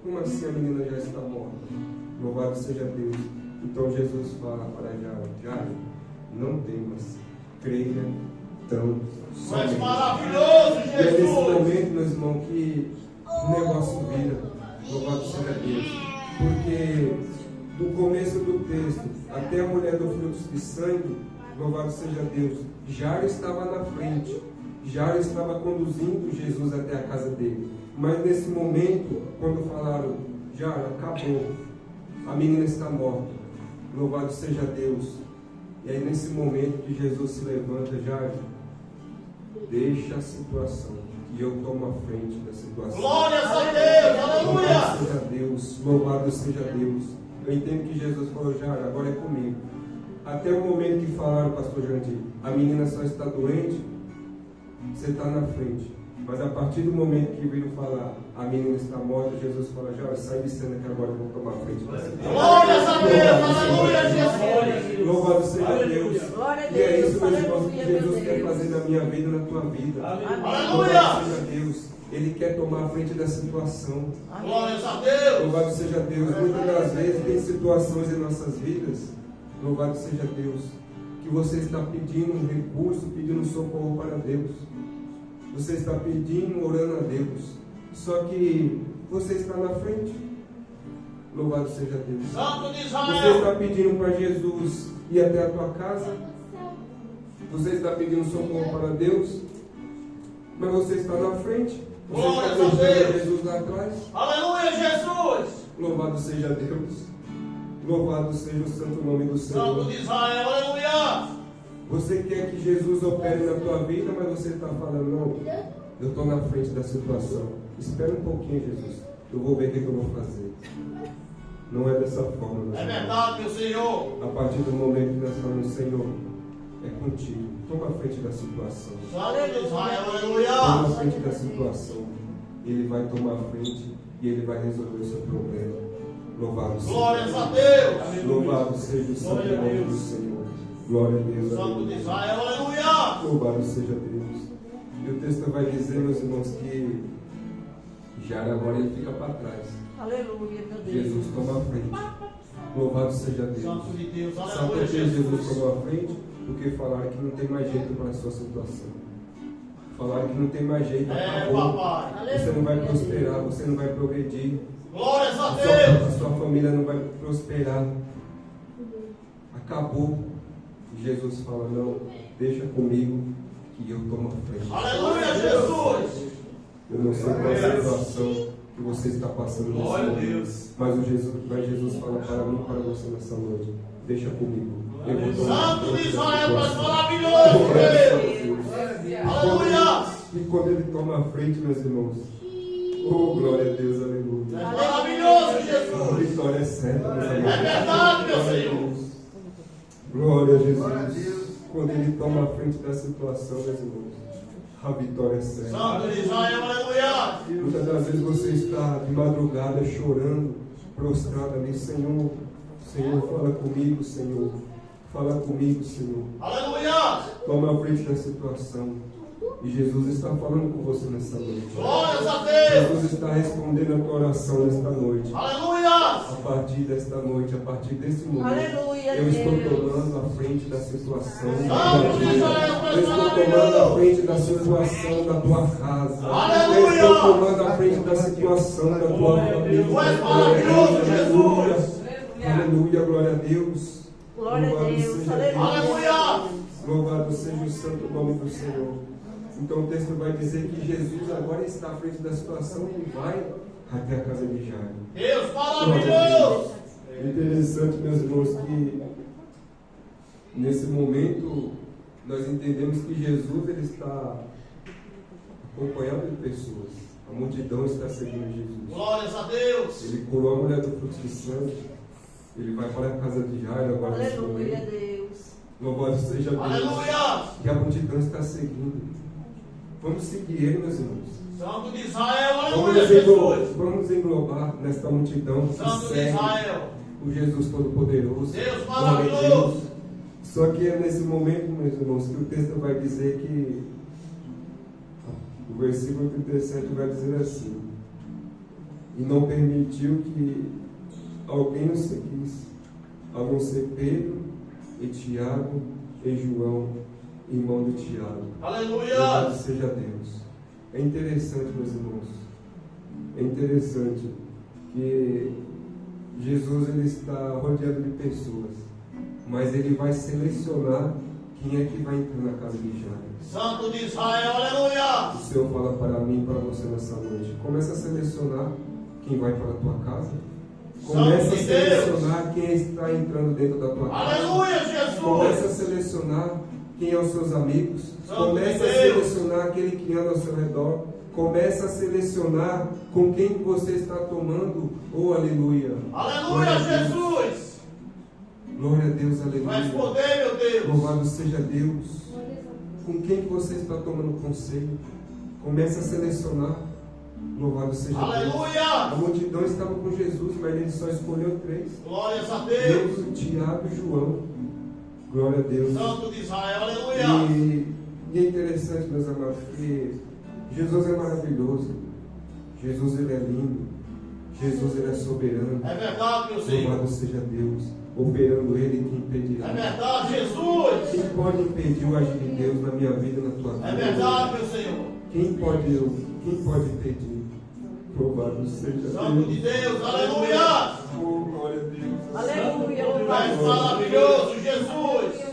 S1: Como assim a menina já está morta? Louvado seja Deus. Então, Jesus fala para Jairo: Jairo, não temas, creia tão
S2: Tu és
S1: somente.
S2: maravilhoso,
S1: E é nesse
S2: Jesus!
S1: momento, meu irmão, que o negócio vira. Louvado seja Deus. Porque do começo do texto até a mulher do fluxo de sangue, louvado seja Deus, Jairo estava na frente. Jairo estava conduzindo Jesus até a casa dele. Mas nesse momento, quando falaram: Jairo, acabou, a menina está morta, louvado seja Deus. E aí nesse momento que Jesus se levanta: Jairo, deixa a situação e eu tomo a frente da situação.
S2: Glórias a Deus, aleluia!
S1: Louvado seja Deus, louvado seja Deus. Eu entendo que Jesus falou: Jairo, agora é comigo. Até o momento que falaram, pastor Jandir, a menina só está doente, você está na frente. Mas a partir do momento que viram falar, a menina está morta, Jesus fala: Jairo, sai de cena que agora eu vou tomar a frente da situação.
S2: Glórias a Deus, aleluia, Jesus!
S1: Louvado seja Deus.
S3: Glória a
S1: E é
S3: Deus,
S1: isso, meus irmãos, que
S3: aleluia, meu
S1: Jesus quer
S3: Deus.
S1: fazer na minha vida e na tua vida.
S2: Aleluia!
S1: Louvado seja Deus. Ele quer tomar a frente da situação.
S2: Glórias a Deus!
S1: Louvado seja Deus. Muitas das vezes tem situações em nossas vidas, louvado seja Deus, que você está pedindo um recurso, pedindo um socorro para Deus. Você está pedindo, orando a Deus. Só que você está na frente. Louvado seja Deus.
S2: Santo de
S1: Você
S2: Israel!
S1: está pedindo para Jesus ir até a tua casa. Você está pedindo socorro para Deus. Mas você está na frente. Você
S2: Glória
S1: está
S2: a
S1: deixando
S2: Deus.
S1: Jesus lá atrás.
S2: Aleluia, Jesus!
S1: Louvado seja Deus. Louvado seja o santo nome do
S2: Santo
S1: Senhor.
S2: de Israel, aleluia!
S1: Você quer que Jesus opere na tua vida, mas você está falando: não, eu estou na frente da situação. Espera um pouquinho, Jesus. Eu vou ver o que eu vou fazer. Não é dessa forma, meu
S2: É
S1: Senhor.
S2: verdade, meu Senhor!
S1: A partir do momento que nós falamos: Senhor, é contigo. Toma a frente da situação.
S2: Santo de Israel,
S1: Toma
S2: aleluia!
S1: a frente da situação. Ele vai tomar a frente e ele vai resolver o seu problema. Louvado seja
S2: Glórias a
S1: Deus.
S2: Deus!
S1: Louvado seja o santo
S2: Glória a
S1: nome
S2: Deus.
S1: do Senhor. Glória a Deus.
S2: Santo de
S1: Aleluia.
S2: Israel, aleluia!
S1: Louvado seja Deus. E o texto vai dizer, meus irmãos, que Jairo agora ele fica para trás.
S3: Aleluia, meu Deus.
S1: Jesus toma a frente. Louvado seja Deus.
S2: Santo de Deus,
S1: Sabe
S2: aleluia,
S1: por que Jesus
S2: Jesus!
S1: tomou a frente? Porque falaram que não tem mais jeito para a sua situação. Falaram que não tem mais jeito,
S2: É,
S1: acabou.
S2: papai!
S1: Você não vai prosperar, você não vai progredir.
S2: Glórias a
S1: A
S2: Deus!
S1: sua família não vai prosperar. Acabou. E Jesus fala: não, deixa comigo que eu tomo a frente.
S2: Aleluia, Jesus!
S1: Eu não sei qual é a situação que você está passando nesse
S2: Glória a
S1: momento,
S2: Deus!
S1: mas Jesus fala para mim e para você nessa noite: deixa comigo. Eu vou tomar a
S2: Santo de
S1: frente da
S2: Israel, tu és
S1: situação.
S2: maravilhoso, Deus! Aleluia!
S1: E quando ele toma a frente, meus irmãos, oh, glória a Deus,
S2: Tu
S1: aleluia.
S2: és maravilhoso,
S1: A
S2: Jesus!
S1: vitória é certa, meus
S2: É
S1: irmãos.
S2: verdade, meu
S1: Glória a
S2: Senhor!
S1: Deus. Glória a Jesus. Quando ele toma a frente da situação, meus irmãos, a vitória é certa.
S2: Santo de Israel, aleluia!
S1: Muitas das vezes você está de madrugada chorando, prostrado ali: Senhor, Senhor, fala comigo, Senhor. Fala comigo, Senhor.
S2: Aleluia!
S1: Toma a frente da situação. E Jesus está falando com você nesta noite.
S2: Glórias a Deus.
S1: Jesus está respondendo a tua oração nesta noite.
S2: Aleluia.
S1: A partir desta noite, a partir desse momento,
S3: Aleluia,
S1: eu estou
S3: Deus.
S1: tomando a frente da situação.
S3: Aleluia.
S1: Eu estou tomando a frente da situação da tua casa.
S2: Aleluia.
S1: Eu estou tomando a frente da situação da tua família.
S2: Tu és maravilhoso, Jesus.
S1: Aleluia, glória a Deus.
S3: Glória a
S1: Louvado
S3: Deus.
S1: seja
S2: Aleluia.
S1: Louvado seja o santo nome do Senhor. Então o texto vai dizer que Jesus agora está à frente da situação e vai até a casa de Jairo.
S2: Deus maravilhoso.
S1: É interessante, meus irmãos, que nesse momento nós entendemos que Jesus ele está acompanhado de pessoas. A multidão está seguindo Jesus.
S2: Glórias a Deus.
S1: Ele curou a mulher do fluxo de sangue. Ele vai para a casa de Jairo agora nesse
S3: Aleluia,
S1: momento.
S3: Deus.
S1: Louvado seja Deus.
S2: Aleluia.
S1: Que a multidão está seguindo. Vamos seguir ele, meus irmãos.
S2: Santo de Israel. Aleluia, Jesus.
S1: Vamos englobar nesta multidão que
S2: Santo de
S1: segue
S2: Israel.
S1: o Jesus Todo-Poderoso.
S2: Deus
S1: Glória a
S2: maravilhoso.
S1: Deus. Só que é nesse momento, meus irmãos, que o texto vai dizer que o versículo 37 vai dizer assim: e não permitiu que alguém o seguisse, a não ser Pedro e Tiago e João, irmão de Tiago.
S2: Aleluia.
S1: Louvado seja Deus. É interessante, meus irmãos, é interessante que Jesus ele está rodeado de pessoas, mas ele vai selecionar quem é que vai entrar na casa de Jairo.
S2: Santo de Israel. Aleluia.
S1: O Senhor fala para mim e para você nessa noite: começa a selecionar quem vai para a tua casa. Começa a
S2: Santo de
S1: selecionar quem está entrando dentro da tua casa.
S2: Aleluia, Jesus.
S1: Começa a selecionar quem é os seus amigos.
S2: Santo
S1: Começa a
S2: de Deus.
S1: selecionar aquele que anda ao seu redor. Começa a selecionar com quem você está tomando. Oh, aleluia.
S2: Aleluia,
S1: Glória a Deus.
S2: Jesus.
S1: Glória a Deus,
S2: Tu és
S1: aleluia.
S2: poder, meu Deus.
S1: Louvado seja Deus. Com quem que você está tomando conselho? Começa a selecionar. Louvado seja Deus.
S2: Aleluia.
S1: A multidão estava com Jesus, mas ele só escolheu 3.
S2: Glórias a Deus.
S1: Pedro, Tiago e João. Glória a Deus.
S2: Santo de Israel. Aleluia.
S1: E é interessante, meus amados, que Jesus é maravilhoso. Jesus ele é lindo. Jesus ele é soberano.
S2: É verdade, meu Senhor.
S1: Louvado seja Deus. Operando ele, quem impedirá?
S2: É verdade, Jesus.
S1: Quem pode impedir o agir de Deus na minha vida e na tua vida?
S2: É verdade, meu Senhor.
S1: Quem pode impedir? Louvado seja
S2: Santo de
S1: Deus.
S2: Deus. Aleluia.
S1: Oh, glória a Deus.
S3: Aleluia,
S2: Tu és
S3: louvado.
S2: maravilhoso, Jesus.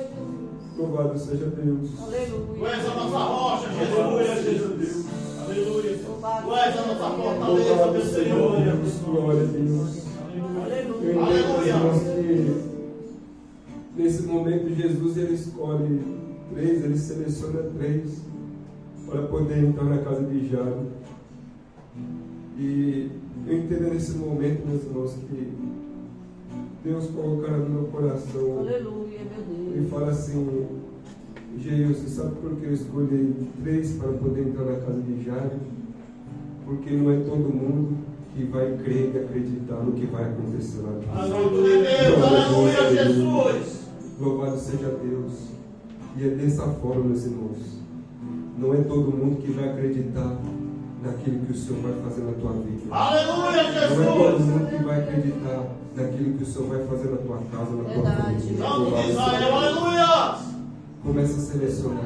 S1: Louvado seja Deus.
S2: Tu
S3: Aleluia.
S2: és a nossa rocha,
S4: Aleluia,
S2: Jesus.
S4: Jesus. Aleluia.
S2: Tu és a nossa fortaleza,
S1: Louvado
S2: meu
S1: seja
S2: Senhor.
S1: Deus. Glória a Deus. Eu
S3: Aleluia.
S1: entendo, irmãos, que nesse momento Jesus ele escolhe 3, ele seleciona 3 para poder entrar na casa de Jairo. E eu entendo nesse momento, meus irmãos, que Deus colocará no meu coração
S3: Aleluia, meu
S1: e
S3: Deus.
S1: fala assim: Geio, você sabe por que eu escolhi 3 para poder entrar na casa de Jairo? Porque não é todo mundo que vai crer e acreditar no que vai acontecer lá dentro.
S2: Santo de Deus. Aleluia, Jesus.
S1: Louvado seja Deus. E é dessa forma, meus irmãos. Não é todo mundo que vai acreditar naquilo que o Senhor vai fazer na tua vida.
S2: Aleluia,
S1: Não é todo
S2: Jesus.
S1: mundo que vai acreditar naquilo que o Senhor vai fazer na tua casa, na tua
S3: Verdade.
S1: família.
S2: Santo
S1: Louvado
S2: de
S1: seja
S2: Israel.
S1: Deus.
S2: Aleluia.
S1: Começa a selecionar.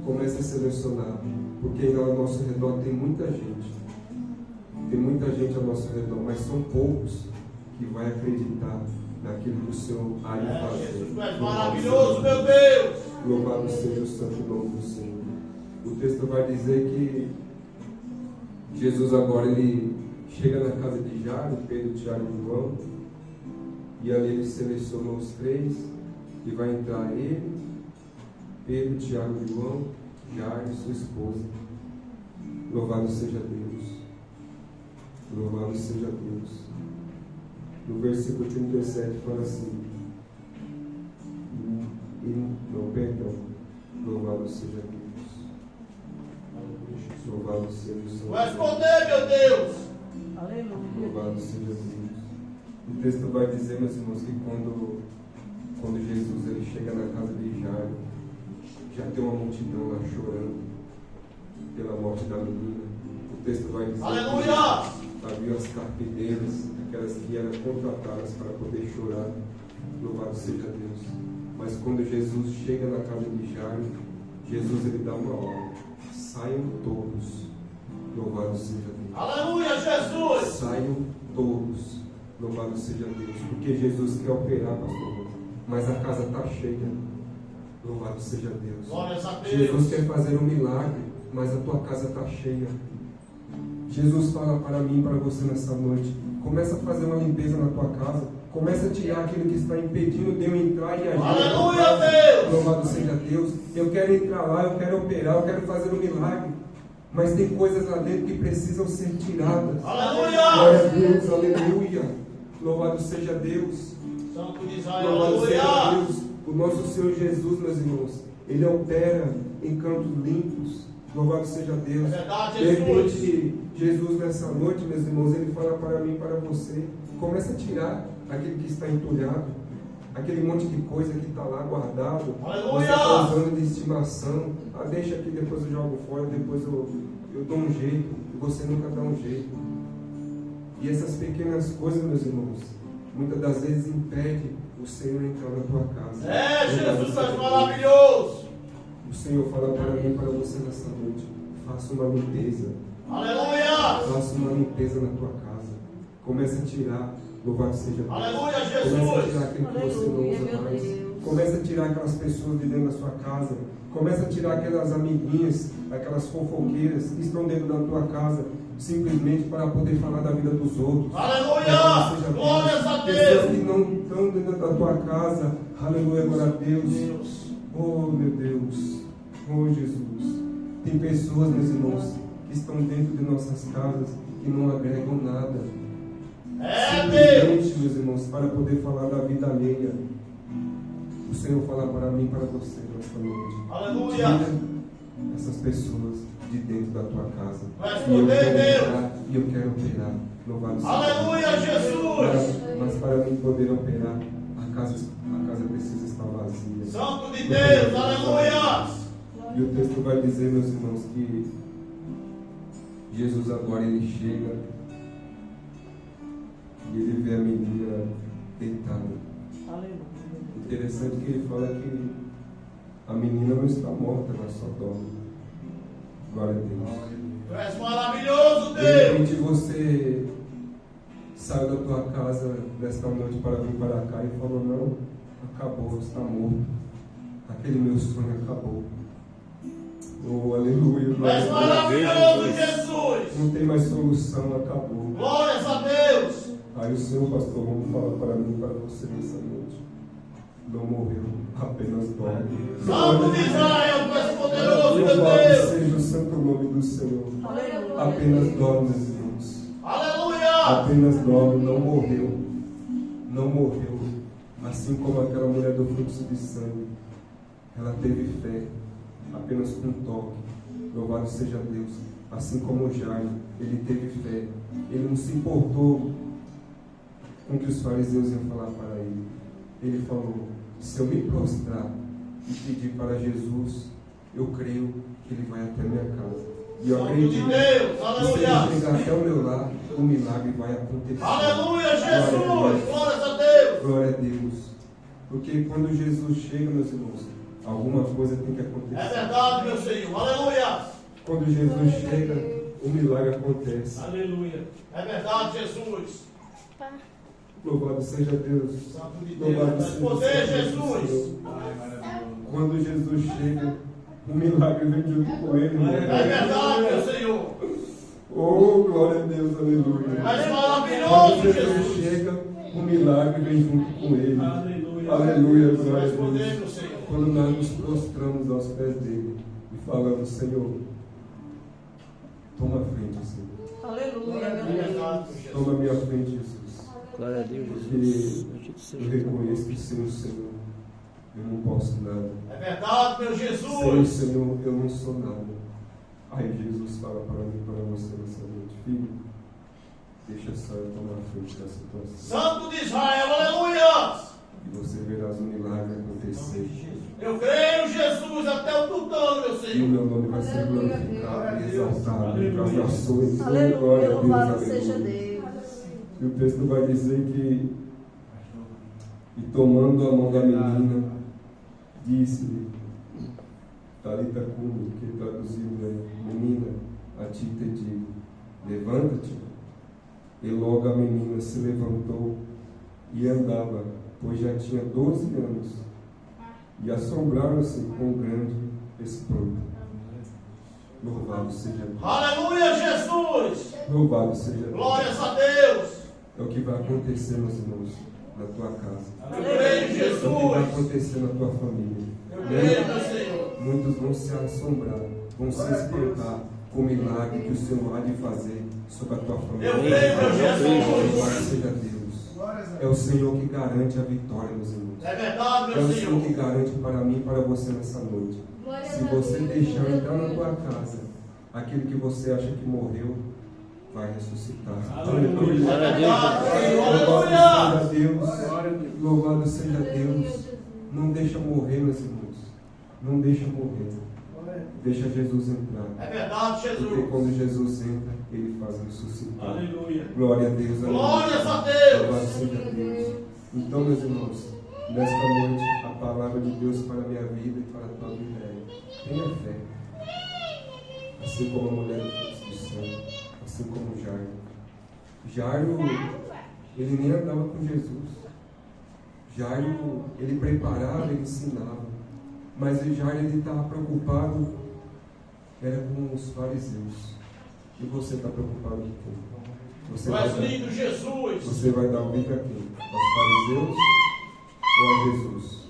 S1: Comece a selecionar. Porque ainda ao nosso redor tem muita gente. Tem muita gente ao nosso redor, mas são poucos que vai acreditar naquilo que o Senhor há de
S2: É,
S1: fazer.
S2: Jesus, tu és maravilhoso, meu Deus.
S1: Louvado seja o santo nome do Senhor. O texto vai dizer que Jesus agora ele chega na casa de Jairo, Pedro, Tiago e João, e ali ele selecionou os 3, e vai entrar ele, Pedro, Tiago e João, Jairo e sua esposa. Louvado seja Deus. Louvado seja Deus. No versículo 37 fala assim: não, perdão. Louvado seja Deus. Louvado seja o Senhor.
S2: Tu és poder, meu Deus.
S3: Aleluia.
S1: Louvado seja Deus. O texto vai dizer, meus irmãos, que quando Jesus ele chega na casa de Jairo, Já tem uma multidão lá chorando pela morte da menina. O texto vai dizer
S2: Aleluia!
S1: que havia as carpideiras, aquelas que eram contratadas para poder chorar. Louvado seja Deus. Mas quando Jesus chega na casa de Jairo, Jesus ele dá uma ordem: saiam todos. Louvado seja Deus.
S2: Aleluia, Jesus!
S1: Saiam todos. Louvado seja Deus. Porque Jesus quer operar, pastor. Mas a casa está cheia. Louvado seja Deus.
S2: Glórias a Deus.
S1: Jesus quer fazer um milagre, mas a tua casa está cheia. Jesus fala para mim e para você nessa noite: começa a fazer uma limpeza na tua casa. Começa a tirar aquilo que está impedindo de eu entrar e agir.
S2: Aleluia, Deus!
S1: Louvado seja Deus. Eu quero entrar lá, eu quero operar, eu quero fazer um milagre. Mas tem coisas lá dentro que precisam ser tiradas.
S2: Aleluia!
S1: Glória a Deus, aleluia. Louvado seja Deus.
S2: Santo de Israel,
S1: Louvado seja
S2: aleluia!
S1: Deus. O nosso Senhor Jesus, meus irmãos, Ele opera em campos limpos. Louvado seja Deus.
S2: É verdade,
S1: De
S2: Jesus.
S1: repente, Jesus nessa noite, meus irmãos, Ele fala para mim e para você: começa a tirar aquilo que está entulhado, aquele monte de coisa que está lá guardado.
S2: Aleluia!
S1: Você está usando de estimação. Deixa aqui, depois eu jogo fora, depois eu dou um jeito. E você nunca dá um jeito. E essas pequenas coisas, meus irmãos, muitas das vezes impedem o Senhor entrar na tua casa.
S2: É, Jesus é maravilhoso!
S1: O Senhor fala para mim e para você nessa noite: faça uma limpeza.
S2: Aleluia!
S1: Faça uma limpeza na tua casa. Comece a tirar. Louvado seja Deus.
S2: Aleluia,
S1: Comece a
S2: Jesus!
S1: tirar aquilo que você não
S3: Aleluia,
S1: usa
S3: meu
S1: mais.
S3: Deus.
S1: Comece a tirar aquelas pessoas de dentro da sua casa. Comece a tirar aquelas amiguinhas, aquelas fofoqueiras que estão dentro da tua casa, simplesmente para poder falar da vida dos outros.
S2: Aleluia!
S1: Louvado seja
S2: Glórias a
S1: Pessoas
S2: Deus!
S1: que não estão dentro da tua casa. Aleluia, glória a Deus.
S2: Deus.
S1: Oh, meu Deus. Oh, Jesus. Tem pessoas, meus irmãos, que estão dentro de nossas casas que não agregam nada.
S2: É, Deus!
S1: Simplesmente, meus irmãos, para poder falar da vida alheia. O Senhor fala para mim e para você nesta noite:
S2: Aleluia!
S1: tira essas pessoas de dentro da tua casa.
S2: Vai
S1: E eu
S2: responder,
S1: quero
S2: Deus.
S1: entrar, e eu quero operar. Louvado seja
S2: Aleluia,
S1: Deus.
S2: Jesus!
S1: Mas para mim poder operar, a casa precisa estar vazia.
S2: Santo de Deus, aleluia!
S1: E o texto vai dizer, meus irmãos, que Jesus agora ele chega e ele vê a menina deitada.
S3: Aleluia.
S1: Interessante que ele fala que a menina não está morta, ela só dorme. Glória a Deus.
S2: Tu és maravilhoso,
S1: De
S2: Deus!
S1: repente você saiu da tua casa nesta noite para vir para cá e falou: não, acabou, está morto. Aquele meu sonho acabou. Oh, aleluia.
S2: Tu és maravilhoso, Jesus!
S1: Não tem mais solução, acabou.
S2: Glórias a Deus!
S1: Aí o Senhor, pastor, vamos falar para mim e para você nessa noite: não morreu, apenas dorme.
S2: Santo de Israel, tu és poderoso, meu
S1: Louvado
S2: Deus!
S1: seja o santo nome do Senhor.
S3: Aleluia.
S1: Apenas dorme, meus irmãos.
S2: Aleluia!
S1: Apenas dorme, não morreu. Não morreu. Assim como aquela mulher do fluxo de sangue, ela teve fé, apenas com um toque. Louvado seja Deus. Assim como Jairo, ele teve fé. Ele não se importou com o que os fariseus iam falar para ele. Ele falou: se eu me prostrar e pedir para Jesus, eu creio que ele vai até a minha casa. E eu
S2: Santo de
S1: acredito
S2: Deus,
S1: que se
S2: aleluia!
S1: ele chegar até o meu lar, o milagre vai acontecer.
S2: Aleluia,
S1: Glória a
S2: Jesus!
S1: Deus.
S2: Glórias a Deus!
S1: Glória a Deus. Porque quando Jesus chega, meus irmãos, alguma coisa tem que
S2: É
S1: acontecer.
S2: verdade, meu Senhor, aleluia!
S1: Quando Jesus chega, o milagre acontece.
S2: Aleluia! É verdade, Jesus!
S1: Louvado seja Deus.
S2: Santo de Deus,
S1: Louvado
S2: mas
S1: seja
S2: poder,
S1: o Senhor.
S2: Jesus!
S1: Quando Jesus chega, o milagre vem junto com ele.
S2: É verdade, meu Senhor!
S1: Oh, glória a Deus, aleluia.
S2: Mas
S1: Quando
S2: maravilhoso,
S1: Jesus
S2: Jesus!
S1: chega, o milagre vem junto com ele.
S2: Aleluia!
S1: Aleluia, glória
S2: Mas
S1: a
S2: poder,
S1: Deus.
S2: meu Senhor!
S1: Quando nós nos prostramos aos pés dele e falamos: Senhor, toma a frente, Senhor.
S3: Aleluia,
S2: É
S3: meu Deus.
S2: verdade, Jesus!
S1: Toma a minha frente, Jesus.
S4: Glória a Deus,
S1: Porque
S4: Jesus.
S1: eu reconheço que sem o Senhor eu não posso nada.
S2: É verdade, meu
S1: Sem o
S2: Jesus!
S1: Senhor eu não sou nada. Aí Jesus fala para mim, para você nessa noite: filho, deixa só eu tomar a frente da situação.
S2: Santo de Israel, aleluia!
S1: E você verás um milagre acontecer.
S2: Eu creio, Jesus, até o
S1: E o
S2: Senhor.
S1: meu nome vai ser glorificado e exaltado entre as nações.
S3: Aleluia,
S1: Glória a Deus,
S3: louvado seja
S1: aleluia.
S3: Deus.
S1: E o texto vai dizer que, e tomando a mão da menina, disse-lhe, Talita cumi, que traduzido é, menina, a ti te digo, levanta-te. E logo a menina se levantou e andava, pois já tinha 12 anos. E assombraram-se com grande espanto. Louvado seja Deus.
S2: Aleluia, Jesus.
S1: Louvado seja Deus.
S2: Glórias a Deus.
S1: É o que vai acontecer, meus irmãos, na tua casa.
S2: Eu creio,
S1: É o que vai
S2: Jesus.
S1: acontecer na tua família.
S2: Eu creio, meu Senhor.
S1: Muitos vão se assombrar, vão se espantar com o milagre que o Senhor há de fazer sobre a tua família.
S2: Eu creio, meu Jesus.
S1: Louvado seja Deus. É o Senhor que garante a vitória, meus irmãos.
S2: É verdade,
S1: É
S2: meu
S1: o Senhor que
S2: Senhor.
S1: garante para mim e para você nessa noite. Se você deixar entrar na tua casa, aquele que você acha que morreu, vai ressuscitar. Aleluia.
S2: É verdade, Senhor.
S1: Louvado
S2: Aleluia.
S1: seja Deus. Louvado seja Deus. Não deixa morrer, meus irmãos. Não deixa morrer. Deixa Jesus entrar.
S2: É verdade,
S1: Porque
S2: Jesus.
S1: quando Jesus entra, ele faz ressuscitar.
S2: Aleluia.
S1: Glória a Deus. aleluia.
S2: Glórias a Deus.
S1: Louvado seja Deus. Então, meus irmãos, nesta noite, a palavra de Deus para a minha vida e para a tua vida é: tenha fé. Assim como a mulher do fluxo de sangue, assim como Jairo. Jairo, ele nem andava com Jesus. Jairo, ele preparava, ele ensinava. Mas Jairo, ele estava preocupado, era com os fariseus. E você está preocupado com quem? Você
S2: Tu
S1: vai
S2: és
S1: dar-
S2: lindo, Jesus.
S1: você vai dar ouvido a quem? Aos fariseus ou a Jesus?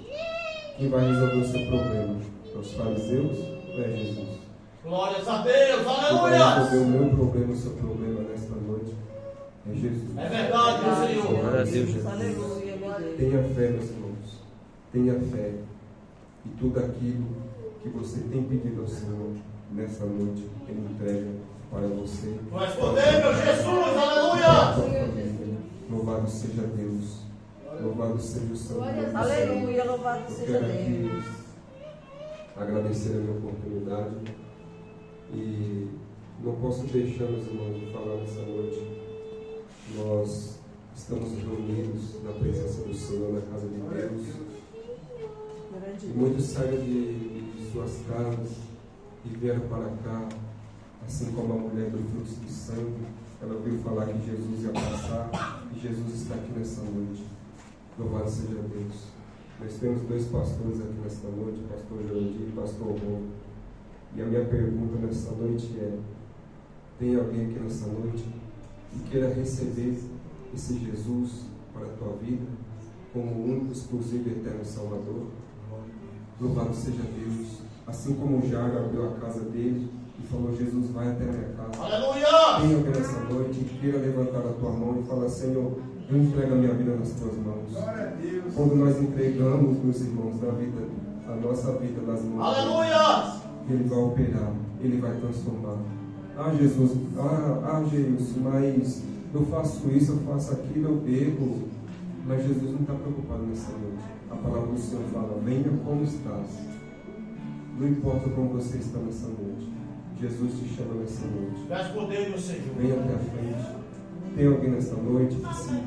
S1: Quem vai resolver o seu problema? Aos fariseus ou é Jesus?
S2: Glórias a Deus.
S1: Quem vai resolver
S2: Aleluia.
S1: o meu problema, o seu problema nesta noite é Jesus.
S2: É verdade, meu Senhor.
S1: Glória a Deus, Jesus.
S3: Aleluia, meu Deus.
S1: Tenha fé, meus irmãos. Tenha fé. E tudo aquilo que você tem pedido ao Senhor nesta noite, Ele entrega para você.
S2: Tu és poder, meu Jesus.
S1: Para a
S2: Aleluia.
S1: tua família. Louvado seja Deus. Louvado seja o Santo nome do Senhor.
S3: Aleluia, louvado
S1: Eu
S3: seja
S1: quero aqui
S3: Deus.
S1: agradecer a minha oportunidade e não posso deixar, meus irmãos, de falar nessa noite. Nós estamos reunidos na presença do Senhor, na casa de Deus.
S3: Grande
S1: E muitos saíram de suas casas e vieram para cá, assim como a mulher do fluxo de sangue. Ela ouviu falar que Jesus ia passar e Jesus está aqui nessa noite. Louvado seja Deus. Nós temos dois pastores aqui nesta noite, o pastor Jordi e o pastor Rô. E a minha pergunta nessa noite é: tem alguém aqui nessa noite que queira receber esse Jesus para a tua vida como o único, exclusivo e eterno Salvador? Louvado seja Deus. Assim como o Jairo abriu a casa dele e falou: Jesus, vai até a minha casa.
S2: Aleluia.
S1: Tem alguém nessa noite que queira levantar a tua mão e falar: Senhor, eu entrego a minha vida nas tuas mãos. Quando nós entregamos, meus irmãos, a nossa vida nas mãos dele,
S2: Aleluia.
S1: Ele vai operar, Ele vai transformar. Ah, Jesus, Jesus, mas eu faço isso, eu faço aquilo, eu bebo. Mas Jesus não está preocupado nessa noite. A palavra do Senhor fala: venha como estás. Não importa como você está nessa noite. Jesus te chama nessa noite.
S2: Tu és poder, meu Senhor.
S1: Venha até a frente. Tem alguém nessa noite que, se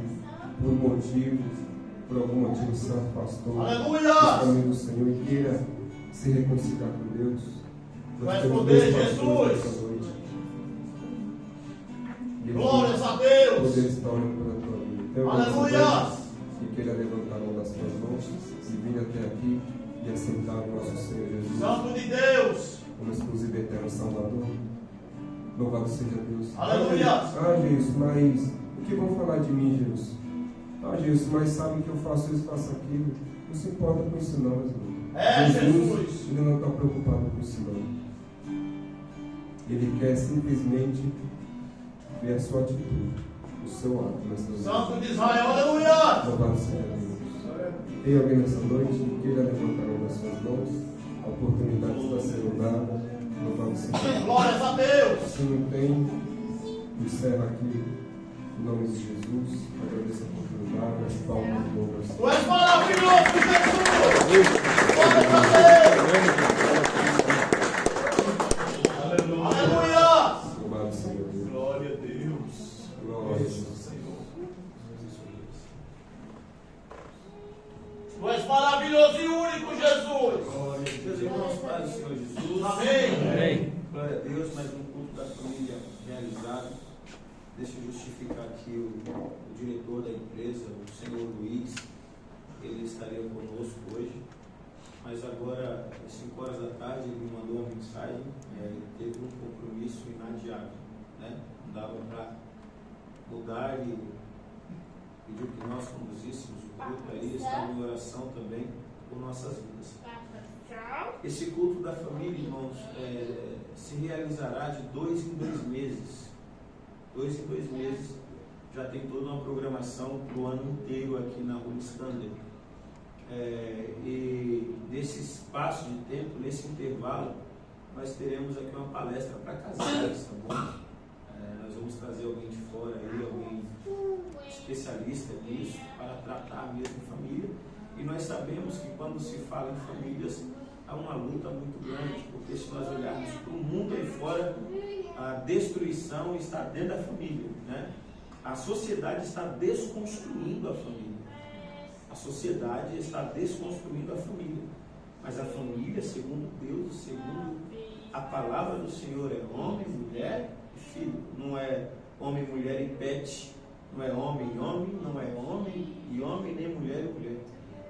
S1: por algum motivo, se afastou dos
S2: Aleluia.
S1: caminhos do Senhor e queira se reconciliar com Deus?
S2: Tu és
S1: temos
S2: poder,
S1: dois pastores
S2: Jesus.
S1: nessa noite. E eles
S2: Glórias a
S1: vão
S2: Deus.
S1: poder estar orando pela tua vida. Tem alguém nessa
S2: Aleluia.
S1: noite que queira levantar a mão das tuas mãos e vir até aqui e assentar o nosso Senhor Jesus
S2: Santo de Deus.
S1: como exclusivo e eterno Salvador? Louvado seja Deus.
S2: Aleluia.
S1: Ah, Jesus, mas o que vão falar de mim, Jesus? Ah, Jesus, mas sabem que eu faço isso, faço aquilo. Não se importa com isso não, meu irmão.
S2: É, Jesus.
S1: Ele não está preocupado com isso não. Ele quer simplesmente ver a sua atitude, o seu ato nessa noite.
S2: Santo de Israel. Aleluia.
S1: Louvado seja Deus. Tem alguém nessa noite que queira levantar uma das suas mãos? A oportunidade está sendo dada. Louvado seja Deus.
S2: Glórias a Deus.
S1: Se não tem, encerra aqui em nome de Jesus. Agradeço a oportunidade, as palmas de loucas.
S2: Tu és maravilhoso, Jesus. Glórias a Deus.
S4: Senhor Jesus.
S2: Amém.
S4: Glória a Deus, mais um culto da família realizado. Deixa eu justificar aqui o diretor da empresa, o senhor Luiz. Ele estaria conosco hoje, mas agora, às 5 horas da tarde, ele me mandou uma mensagem. Ele teve um compromisso inadiável, né? Não dava para mudar e pediu que nós conduzíssemos o culto aí, está em oração também por nossas vidas. Esse culto da família, irmãos, se realizará de 2 em 2 meses. 2 em 2 meses. Já tem toda uma programação para o ano inteiro aqui na Rua Stander. E nesse espaço de tempo, nesse intervalo, nós teremos aqui uma palestra para casais, tá bom? Nós vamos trazer alguém de fora aí, alguém especialista nisso, para tratar mesmo família. E nós sabemos que quando se fala em famílias, há uma luta muito grande, porque se nós olharmos para o mundo aí fora, a destruição está dentro da família, né? A sociedade está desconstruindo a família. A sociedade está desconstruindo a família. Mas a família, segundo Deus, segundo a palavra do Senhor, é homem, mulher e filho. Não é homem, mulher e pet. Não é homem e homem, não é homem e homem, nem mulher e mulher.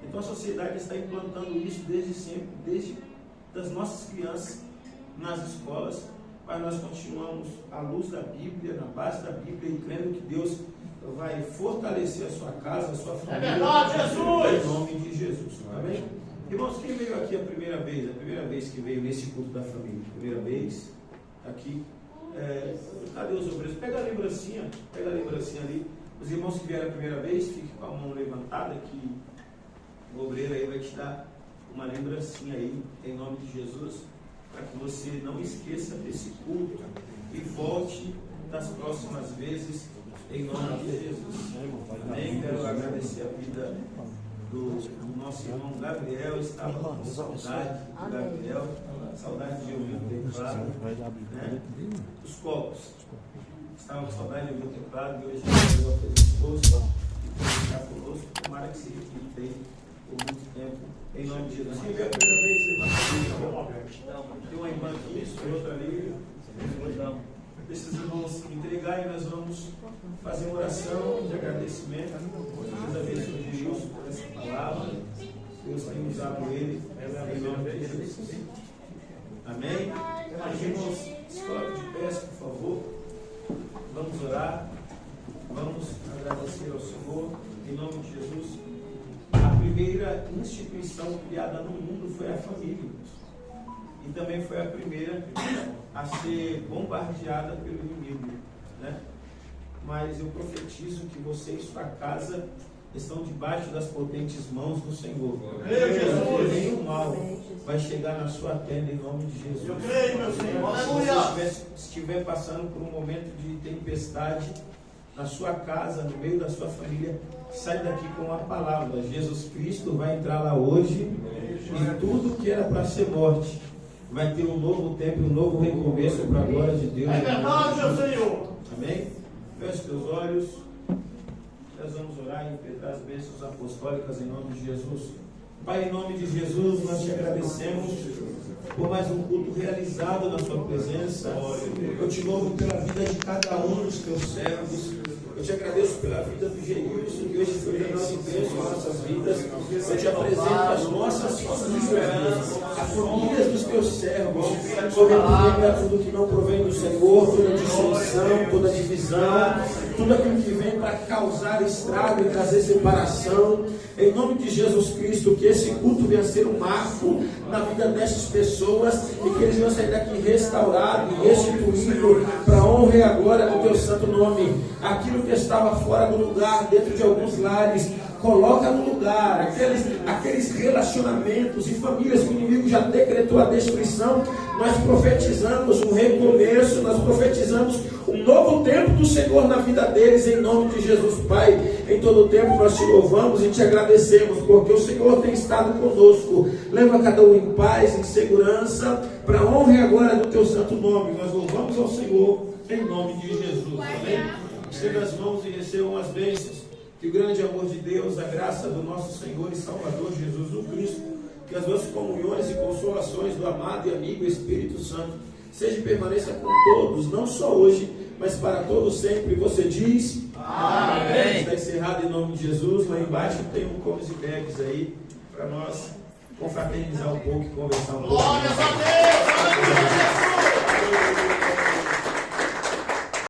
S4: Então a sociedade está implantando isso desde sempre, desde das nossas crianças nas escolas, mas nós continuamos à luz da Bíblia, na base da Bíblia, e crendo que Deus vai fortalecer a sua casa, a sua família.
S2: É verdade, Jesus!
S4: Em nome de Jesus. Amém? Irmãos, quem veio aqui a primeira vez que veio nesse culto da família? Primeira vez, aqui. Cadê os obreiros? Pega a lembrancinha ali. Os irmãos que vieram a primeira vez, fiquem com a mão levantada, que o obreiro aí vai te dar uma lembrancinha aí, em nome de Jesus, para que você não esqueça desse culto e volte das próximas vezes, em nome de Jesus. Amém? Quero agradecer a vida do nosso irmão Gabriel. Estava com saudade do Gabriel, saudade de ouvir o teclado, né? Os copos. Estava com saudade de ouvir o teclado, e hoje Gabriel fez esforço e pode estar conosco. Tomara que se repita aí por muito tempo, em nome de Jesus. Quem veio a primeira vez, tem uma irmã aqui, outra ali. Deixa os irmãos entregar e nós vamos fazer uma oração de agradecimento. Deus abençoe o Gilson por essa palavra. Deus tem usado ele em nome de Jesus. Amém? Os irmãos, se coloquem de pé, por favor. Vamos orar. Vamos agradecer ao Senhor em nome de Jesus. A primeira instituição criada no mundo foi a família. E também foi a primeira a ser bombardeada pelo inimigo, né? Mas eu profetizo que você e sua casa estão debaixo das potentes mãos do Senhor. Nenhum mal vai chegar na sua tenda em nome de Jesus.
S2: Eu creio, meu Senhor.
S4: Se você estiver passando por um momento de tempestade na sua casa, no meio da sua família, sai daqui com a palavra. Jesus Cristo vai entrar lá hoje e tudo que era para ser morte vai ter um novo tempo, um novo recomeço para a glória de Deus.
S2: É verdade, meu Senhor.
S4: Amém? Feche teus olhos. Nós vamos orar e impetrar as bênçãos apostólicas em nome de Jesus. Pai, em nome de Jesus, nós te agradecemos por mais um culto realizado na sua presença. Eu te louvo pela vida de cada um dos teus servos. Eu te agradeço pela vida do Geilson, que hoje foi grande bênção em nossas vidas. Eu te apresento as nossas famílias, as famílias dos teus servos. Eu repreendo tudo que não provém do Senhor, toda dissensão, toda divisão, tudo aquilo que vem para causar estrago e trazer separação. Em nome de Jesus Cristo, que esse culto venha ser um marco na vida dessas pessoas e que eles venham sair daqui restaurados e restituídos para a honra e a glória do teu santo nome. Aquilo que estava fora do lugar, dentro de alguns lares, coloca no lugar aqueles relacionamentos e famílias que o inimigo já decretou a destruição. Nós profetizamos um recomeço, nós profetizamos um novo tempo do Senhor na vida deles, em nome de Jesus, Pai. Em todo o tempo nós te louvamos e te agradecemos, porque o Senhor tem estado conosco. Leva cada um em paz, em segurança, para a honra e a glória do teu santo nome. Nós louvamos ao Senhor em nome de Jesus. Amém? Estenda as mãos e recebam as bênçãos. Que o grande amor de Deus, a graça do nosso Senhor e Salvador Jesus o Cristo, que as doces comunhões e consolações do amado e amigo Espírito Santo seja e permaneça com todos, não só hoje, mas para todos sempre. Você diz amém. Está encerrado em nome de Jesus. Lá embaixo tem um comes e bebes aí para nós confraternizar um pouco e conversar um pouco.
S2: Glórias a Deus!